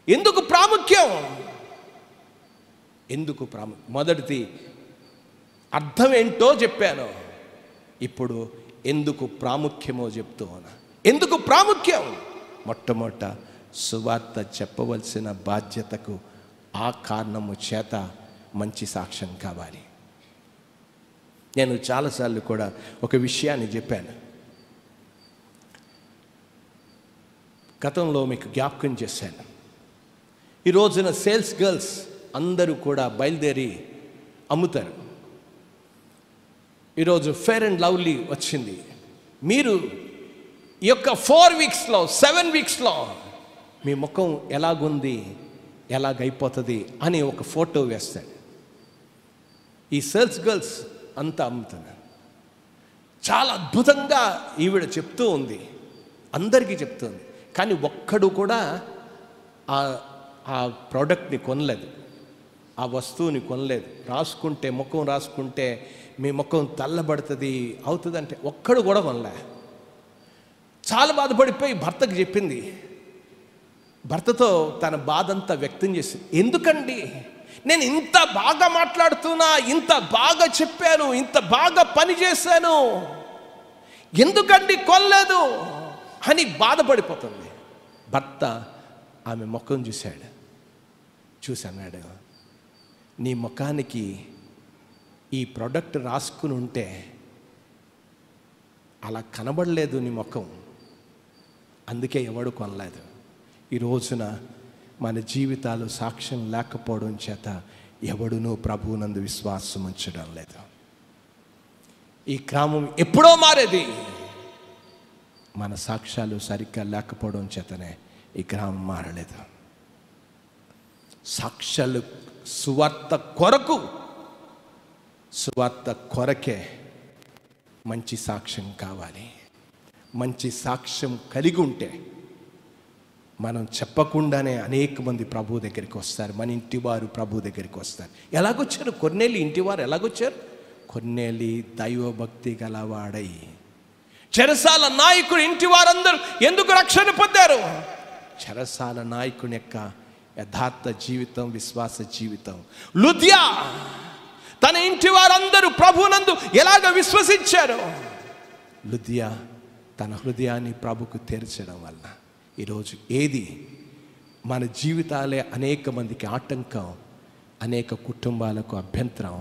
ఎందుకు ప్రాముఖ్యం? మొదటిది అర్థం ఏంటో చెప్పాను, ఇప్పుడు ఎందుకు ప్రాముఖ్యమో చెప్తూ ఉన్నా. ఎందుకు ప్రాముఖ్యం? మొట్టమొదట సువార్త చెప్పవలసిన బాధ్యతకు ఆ కారణము చేత మంచి సాక్ష్యం కావాలి. నేను చాలాసార్లు కూడా ఒక విషయాన్ని చెప్పాను, గతంలో మీకు జ్ఞాపకం చేశాను. ఈ రోజున సేల్స్ గర్ల్స్ అందరూ కూడా బయలుదేరి అమ్ముతారు. ఈరోజు ఫెయిర్ అండ్ లవ్లీ వచ్చింది. మీరు ఈ యొక్క 4 వీక్స్లో 7 వీక్స్లో మీ ముఖం ఎలాగుంది, ఎలాగైపోతుంది అని ఒక ఫోటో వేస్తాడు. ఈ సేల్స్ గర్ల్స్ అంతా అమ్ముతున్నారు. చాలా అద్భుతంగా ఈవిడ చెప్తూ ఉంది, అందరికీ చెప్తుంది. కానీ ఒక్కడు కూడా ఆ ప్రోడక్ట్ని కొనలేదు, ఆ వస్తువుని కొనలేదు. రాసుకుంటే, ముఖం రాసుకుంటే మీ ముఖం తెల్లబడుతుంది అవుతుంది అంటే ఒక్కడు కూడా కొనలే. చాలా బాధపడిపోయి భర్తకు చెప్పింది. భర్తతో తన బాధ అంతా వ్యక్తం చేసింది. ఎందుకండి నేను ఇంత బాగా మాట్లాడుతున్నా, ఇంత బాగా చెప్పాను, ఇంత బాగా పని చేశాను, ఎందుకండి కొనలేదు అని బాధపడిపోతుంది. భర్త ఆమె ముఖం చూసి అన్నాడు, నీ ముఖానికి ఈ ప్రోడక్ట్ రాసుకుని ఉంటే అలా కనబడలేదు నీ ముఖం, అందుకే ఎవడు కొనలేదు. ఈ రోజున మన జీవితాలు సాక్ష్యం లేకపోవడం చేత ఎవడునూ ప్రభువునందు విశ్వాసం ఉంచడం లేదు. ఈ గ్రామం ఎప్పుడో మారేది, మన సాక్ష్యాలు సరిగ్గా లేకపోవడం చేతనే ఈ గ్రామం మారలేదు. సాక్ష్యాలు సువార్త కొరకే మంచి సాక్ష్యం కావాలి. మంచి సాక్ష్యం కలిగి ఉంటే మనం చెప్పకుండానే అనేక మంది ప్రభు దగ్గరికి వస్తారు. మన ఇంటివారు ప్రభు దగ్గరికి వస్తారు. ఎలాగొచ్చారు కొర్నేలి ఇంటివారు? ఎలాగొచ్చారు? కొర్నేలి దైవభక్తి గలవాడై. చెరసాల నాయకుడు ఇంటి వారందరూ ఎందుకు రక్షణ పొందారు? చెరసాల నాయకుని యొక్క యథార్థ జీవితం, విశ్వాస జీవితం. లుద్యా తన ఇంటి వారందరూ ప్రభునందు ఎలాగ విశ్వసించారు? లుద్యా తన హృదయాన్ని ప్రభుకు తెరచడం వల్ల. ఈరోజు ఏది మన జీవితాలే అనేక మందికి ఆటంకం, అనేక కుటుంబాలకు అభ్యంతరం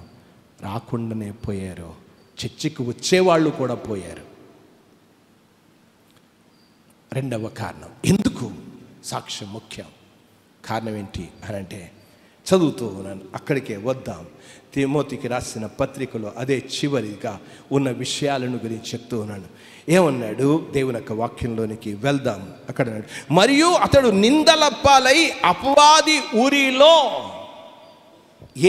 రాకుండానే పోయారు. చర్చికి వచ్చేవాళ్ళు కూడా పోయారు. రెండవ కారణం, ఎందుకు సాక్ష్యం ముఖ్యం? కారణం ఏంటి అని అంటే చదువుతూ ఉన్నాను, అక్కడికే వద్దాం. తిమోతికి రాసిన పత్రికలో అదే చివరిగా ఉన్న విషయాలను గురించి చెప్తూ ఉన్నాను. ఏమన్నాడు? దేవుని యొక్క వాక్యంలోనికి వెళ్దాం. అక్కడ మరియు అతడు నిందల పాలై అపవాది ఊరిలో,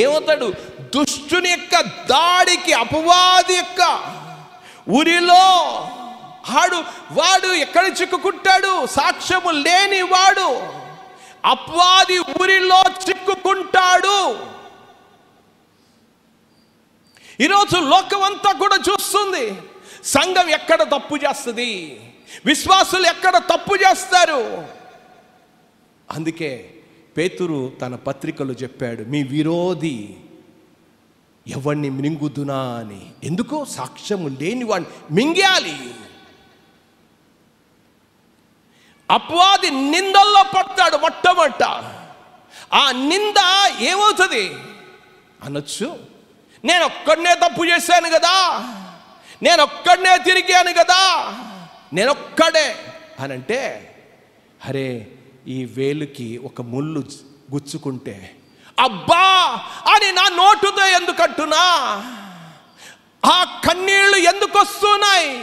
ఏమవుతాడు? దుష్టుని యొక్క దాడికి, అపవాది యొక్క ఊరిలో వాడు ఎక్కడ చిక్కుకుంటాడు? సాక్ష్యము లేని వాడు అపవాది ఊరిలో చిక్కుకుంటాడు. ఈరోజు లోకం అంతా కూడా చూస్తుంది సంఘం ఎక్కడ తప్పు చేస్తుంది, విశ్వాసులు ఎక్కడ తప్పు చేస్తారు. అందుకే పేతురు తన పత్రికలో చెప్పాడు, మీ విరోధి ఎవరిని మింగుదునా అని. ఎందుకు? సాక్ష్యము లేని వాడిని మింగేయాలి. అపవాది నిందల్లో పడతాడు మొట్టమొదట. ఆ నింద ఏమవుతుంది అనొచ్చు, నేను ఒక్కడనే తప్పు చేశాను కదా, నేను ఒక్కడనే తిరిగాను కదా, నేను ఒక్కడే అని అంటే, అరే ఈ వేలుకి ఒక ముళ్ళు గుచ్చుకుంటే అబ్బా అని నా నోటుతో ఎందుకంటున్నా, ఆ కన్నీళ్లు ఎందుకు వస్తున్నాయి?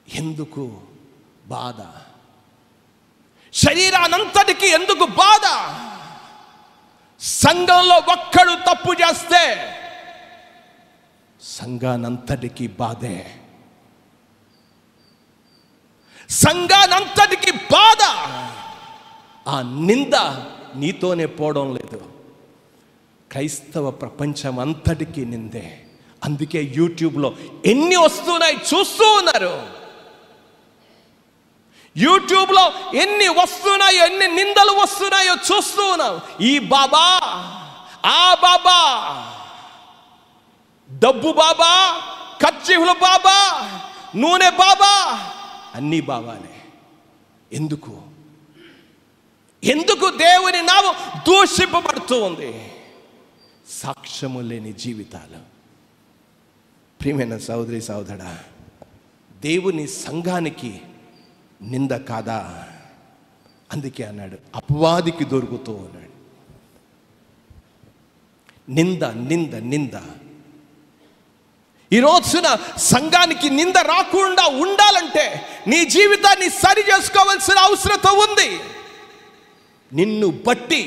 ఎందుకు బాధ? శరీరానంతటికి ఎందుకు బాధ? సంఘంలో ఒక్కడు తప్పు చేస్తే సంఘానంతటికి బాధే, సంఘానంతటికి బాధ. ఆ నింద నీతోనే పోవడం లేదు, క్రైస్తవ ప్రపంచం అంతటికి నిందే. అందుకే యూట్యూబ్లో ఎన్ని వస్తున్నాయి చూస్తూ ఉన్నారు. యూట్యూబ్లో ఎన్ని వస్తున్నాయో, ఎన్ని నిందలు వస్తున్నాయో చూస్తూ ఉన్నాం. ఈ బాబా, ఆ బాబా, డబ్బు బాబా, కచ్చిహుల బాబా, నూనె బాబా, అన్ని బాబాలే. ఎందుకు? ఎందుకు దేవుని నామం దూషింపబడుతూ ఉంది? సాక్ష్యము లేని జీవితాలు. ప్రియమైన సహోదరి సహోదరా, దేవుని సంఘానికి నింద కాదా? అందుకే అన్నాడు అపవాదికి దొరుకుతూ ఉన్నాడు. నింద నింద నింద. ఈ రోజున సంఘానికి నింద రాకుండా ఉండాలంటే నీ జీవితాన్ని సరి చేసుకోవాల్సిన అవసరం ఉంది. నిన్ను బట్టి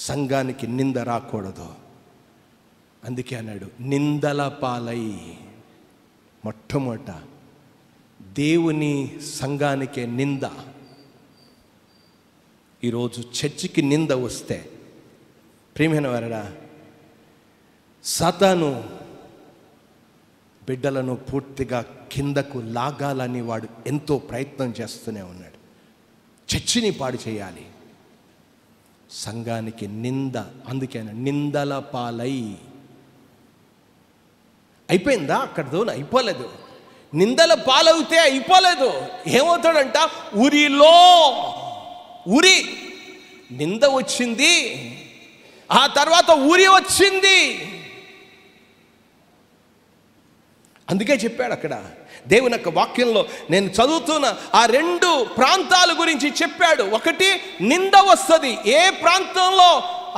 సంఘానికి నింద రాకూడదు. అందుకే అన్నాడు నిందల పాలై. మొట్టమొదట దేవుని సంఘానికే నింద. ఈరోజు చర్చికి నింద వస్తే ప్రియమైన వారడా, సాతాను బిడ్డలను పూర్తిగా కిందకు లాగాలని వాడు ఎంతో ప్రయత్నం చేస్తూనే ఉన్నాడు. చర్చిని పాడు చేయాలి, సంఘానికి నింద. అందుకే నిందల పాలై. అయిపోయిందా? అక్కడతో అయిపోలేదు. నిందల పాలవుతే అయిపోలేదు. ఏమవుతాడంట? ఉరి నింద వచ్చింది, ఆ తర్వాత ఉరి వచ్చింది. అందుకే చెప్పాడు అక్కడ దేవుని యొక్క వాక్యంలో. నేను చదువుతున్న ఆ 2 ప్రాంతాల గురించి చెప్పాడు. ఒకటి, నింద వస్తుంది. ఏ ప్రాంతంలో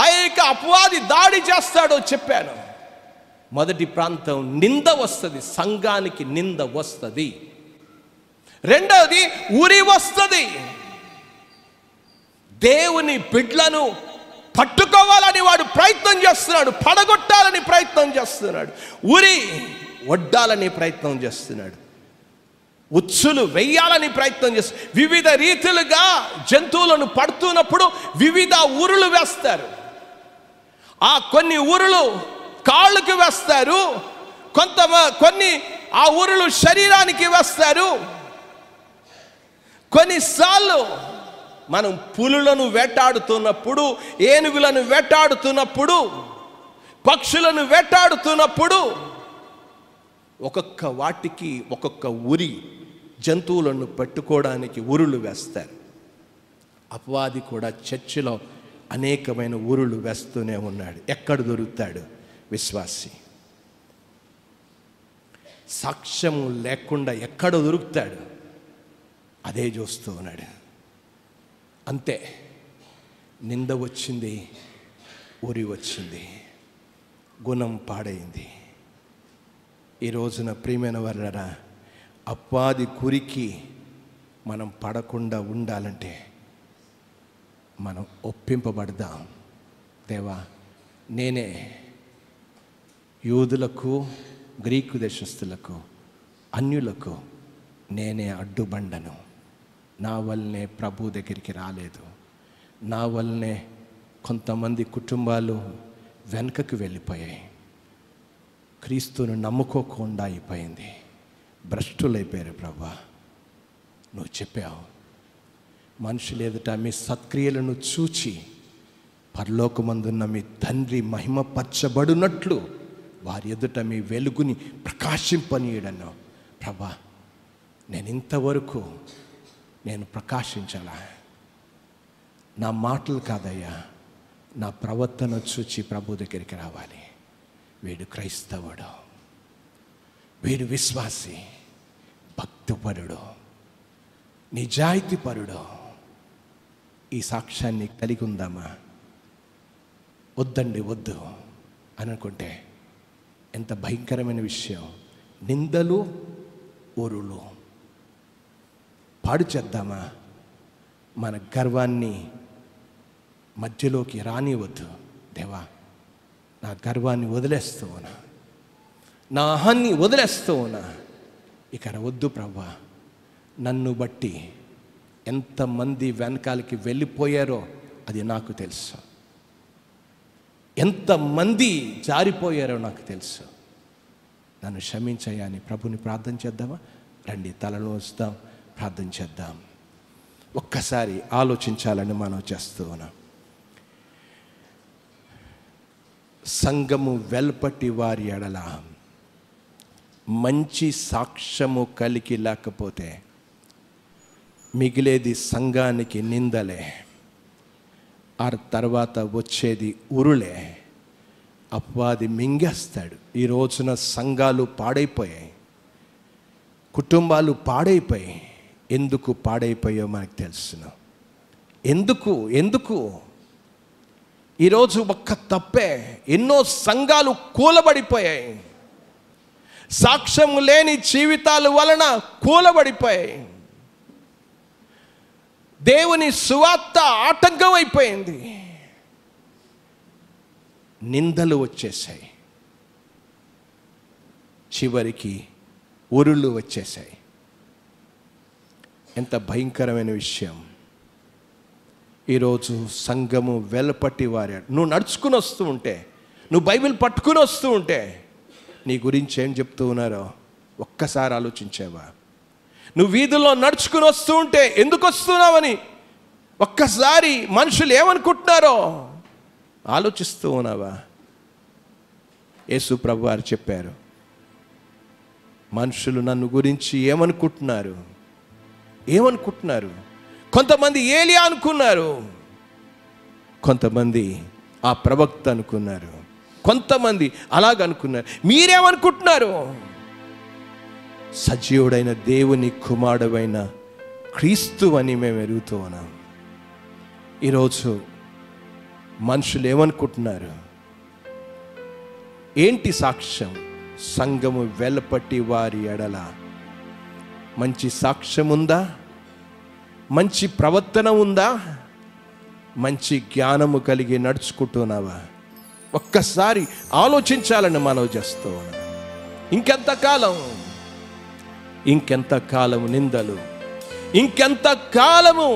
ఆ యొక్క అపవాది దాడి చేస్తాడో చెప్పాను. మొదటి ప్రాంతం నింద వస్తుంది, సంఘానికి నింద వస్తుంది. రెండవది ఉరి వస్తుంది. దేవుని బిడ్డలను పట్టుకోవాలని వాడు ప్రయత్నం చేస్తున్నాడు, పడగొట్టాలని ప్రయత్నం చేస్తున్నాడు, ఉరి వడ్డాలని ప్రయత్నం చేస్తున్నాడు, ఉచ్చులు వెయ్యాలని ప్రయత్నం చేస్తారు. వివిధ రీతిలుగా జంతువులను పడుతున్నప్పుడు వివిధ ఉరులు వేస్తారు. ఆ కొన్ని ఉరులు కాళ్ళకి వేస్తారు, కొన్ని ఆ ఉరులు శరీరానికి వేస్తారు. కొన్నిసార్లు మనం పులులను వేటాడుతున్నప్పుడు, ఏనుగులను వేటాడుతున్నప్పుడు, పక్షులను వేటాడుతున్నప్పుడు ఒక్కొక్క వాటికి ఒక్కొక్క ఉరి, జంతువులను పట్టుకోవడానికి ఉరులు వేస్తారు. అపవాది కూడా చర్చిలో అనేకమైన ఉరులు వేస్తూనే ఉన్నాడు. ఎక్కడ దొరుకుతాడు విశ్వాసి? సాక్ష్యము లేకుండా ఎక్కడ దొరుకుతాడు? అదే చూస్తూ ఉన్నాడు. అంతే, నింద వచ్చింది, ఉరి వచ్చింది, గుణం పాడైంది. ఈ రోజున ప్రియమైన వారలారా, అపవాది కురికి మనం పడకుండా ఉండాలంటే మనం ఒప్పింపబడదాం. దేవా, నేనే యూదులకు, గ్రీకు దేశస్థులకు, అన్యులకు నేనే అడ్డుబండను. నా వల్లనే ప్రభు దగ్గరికి రాలేదు. నా వల్లనే కొంతమంది కుటుంబాలు వెనుకకు వెళ్ళిపోయాయి. క్రీస్తును నమ్ముకోకుండా అయిపోయింది, భ్రష్టులైపోయారు. ప్రభా, నువ్వు చెప్పావు, మనుషులు ఎదుట మీ సత్క్రియలను చూచి పరలోకమందున్న మీ తండ్రి మహిమపరచబడినట్లు వారి ఎదుట మీ వెలుగుని ప్రకాశింపనీయడను. ప్రభా, నేను ఇంతవరకు ప్రకాశించాలా? నా మాటలు కాదయ్యా, నా ప్రవర్తన చూచి ప్రభు దగ్గరికి రావాలి. వీడు క్రైస్తవుడు, వీడు విశ్వాసి, భక్తిపరుడు, నిజాయితీపరుడు. ఈ సాక్ష్యాన్ని కలిగి ఉందామా? వద్దండి, వద్దు అని అనుకుంటే ఎంత భయంకరమైన విషయం. నిందలు, ఊరులు పాడు చేద్దామా? మన గర్వాన్ని మధ్యలోకి రానివద్దు. దేవా, నా గర్వాన్ని వదిలేస్తూ ఉన్నా, నా అహాన్ని వదిలేస్తూ ఉన్నా. ఇక వద్దు ప్రభా. నన్ను బట్టి ఎంతమంది వెనకాలకి వెళ్ళిపోయారో అది నాకు తెలుసు, ఎంతమంది జారిపోయారో నాకు తెలుసు. నన్ను క్షమించయ్యా అని ప్రభుని ప్రార్థన చేద్దామా? రండి, తలలో వస్తాం, ప్రార్థన చేద్దాం. ఒక్కసారి ఆలోచించాలని మనం చేస్తూ ఉన్నాం. సంఘము వెల్పటి వారి ఎడల మంచి సాక్ష్యము కలిగి లేకపోతే మిగిలేది సంఘానికి నిందలే, ఆ తర్వాత వచ్చేది ఉరులే. అపవాది మింగేస్తాడు. ఈ రోజున సంఘాలు పాడైపోయాయి, కుటుంబాలు పాడైపోయాయి. ఎందుకు పాడైపోయో మనకు తెలుసును. ఎందుకు ఈరోజు ఒక్క తప్పే ఎన్నో సంఘాలు కూలబడిపోయాయి. సాక్ష్యం లేని జీవితాల వలన కూలబడిపోయాయి. దేవుని సువార్త ఆటంకం అయిపోయింది. నిందలు వచ్చేసాయి, చివరికి ఉరులు వచ్చేసాయి. ఎంత భయంకరమైన విషయం. ఈరోజు సంఘము వెలపటి వారి, నువ్వు నడుచుకుని వస్తూ ఉంటే నువ్వు బైబిల్ పట్టుకుని వస్తూ ఉంటే నీ గురించి ఏం చెప్తూ ఉన్నారో ఒక్కసారి ఆలోచించావా? నువ్వు వీధుల్లో నడుచుకుని వస్తూ ఉంటే ఎందుకు వస్తున్నావని ఒక్కసారి మనుషులు ఏమనుకుంటున్నారో ఆలోచిస్తూ ఉన్నావా? యేసు ప్రభు వారు చెప్పారు, మనుషులు నన్ను గురించి ఏమనుకుంటున్నారు? కొంతమంది ఏలియా అనుకున్నారు, కొంతమంది ఆ ప్రవక్త అనుకున్నారు, కొంతమంది అలాగనుకున్నారు. మీరేమనుకుంటున్నారు? సజీవుడైన దేవుని కుమారుడైన క్రీస్తు అని మేము ఎరుగుతూ ఉన్నాం. ఈరోజు మనుషులు ఏమనుకుంటున్నారు? ఏంటి సాక్ష్యం? సంఘము వెలపట్టి వారి ఎడల మంచి సాక్ష్యం ఉందా? మంచి ప్రవర్తన ఉందా? మంచి జ్ఞానము కలిగి నడుచుకుంటున్నావా? ఒక్కసారి ఆలోచించాలని మనవి చేస్తూ ఉన్నా. ఇంకెంతకాలం నిందలు, ఇంకెంతకాలము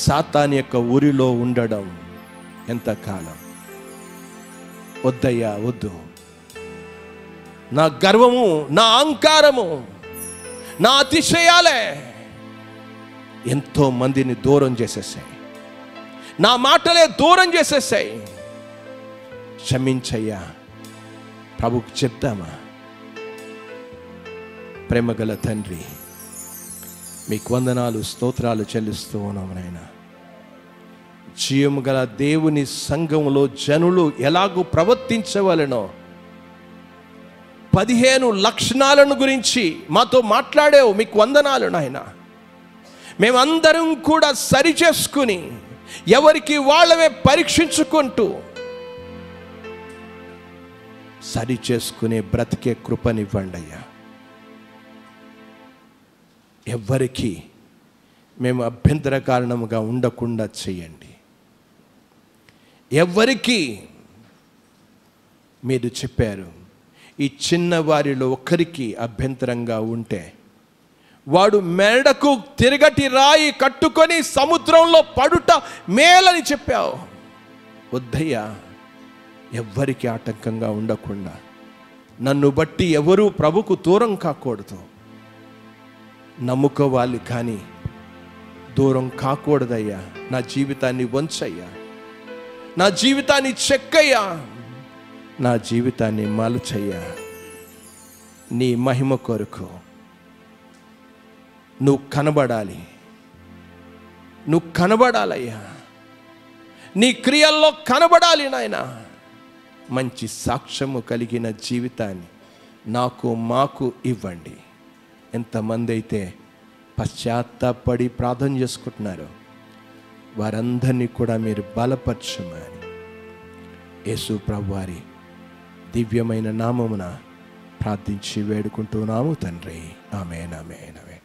సాతాను యొక్క ఊరిలో ఉండడం? ఎంతకాలం? వద్దయ్యా, వద్దు. నా గర్వము, నా అహంకారము, నా అతిశయాలే ఎంతో మందిని దూరం చేసేసాయి. నా మాటలే దూరం చేసేసాయి. క్షమించయ్యా, ప్రభుకు చెప్తామా? ప్రేమగల తండ్రి, మీకు వందనాలు, స్తోత్రాలు చెల్లిస్తూ ఉన్నాము నాయనా. జీవము గల దేవుని సంఘంలో జనులు ఎలాగూ ప్రవర్తించవలెనో 15 లక్షణాలను గురించి మాతో మాట్లాడావు. మీకు వందనాలు నాయన. మేమందరం కూడా సరి చేసుకుని ఎవరికి వాళ్ళమే పరీక్షించుకుంటూ సరి చేసుకునే బ్రతికే కృపనివ్వండి అయ్యా. ఎవ్వరికి మేము అభ్యంతర కారణముగా ఉండకుండా చేయండి. ఎవ్వరికి మీరు చెప్పారు, ఈ చిన్నవారిలో ఒక్కరికి అభ్యంతరంగా ఉంటే వాడు మెడకు తిరగటి రాయి కట్టుకొని సముద్రంలో పడుట మేలని చెప్పావు. వద్దయ్యా, ఎవ్వరికి ఆటంకంగా ఉండకుండా నన్ను బట్టి ఎవరూ ప్రభుకు దూరం కాకూడదు. నమ్ముకోవాలి కానీ దూరం కాకూడదయ్యా. నా జీవితాన్ని వంచయ్యా, నా జీవితాన్ని చెక్కయ్యా, నా జీవితాన్ని మలచయ్యా. నీ మహిమ కొరకు నువ్వు కనబడాలయ్యా. నీ క్రియల్లో కనబడాలి నాయనా. మంచి సాక్ష్యము కలిగిన జీవితాన్ని నాకు మాకు ఇవ్వండి. ఎంతమంది అయితే పశ్చాత్తాపడి ప్రార్థన చేసుకుంటున్నారో వారందరినీ కూడా మీరు బలపరచమని యేసు ప్రభువారి దివ్యమైన నామమున ప్రార్థించి వేడుకుంటున్నాము తండ్రి. ఆమేన్, ఆమేన్, ఆమేన్.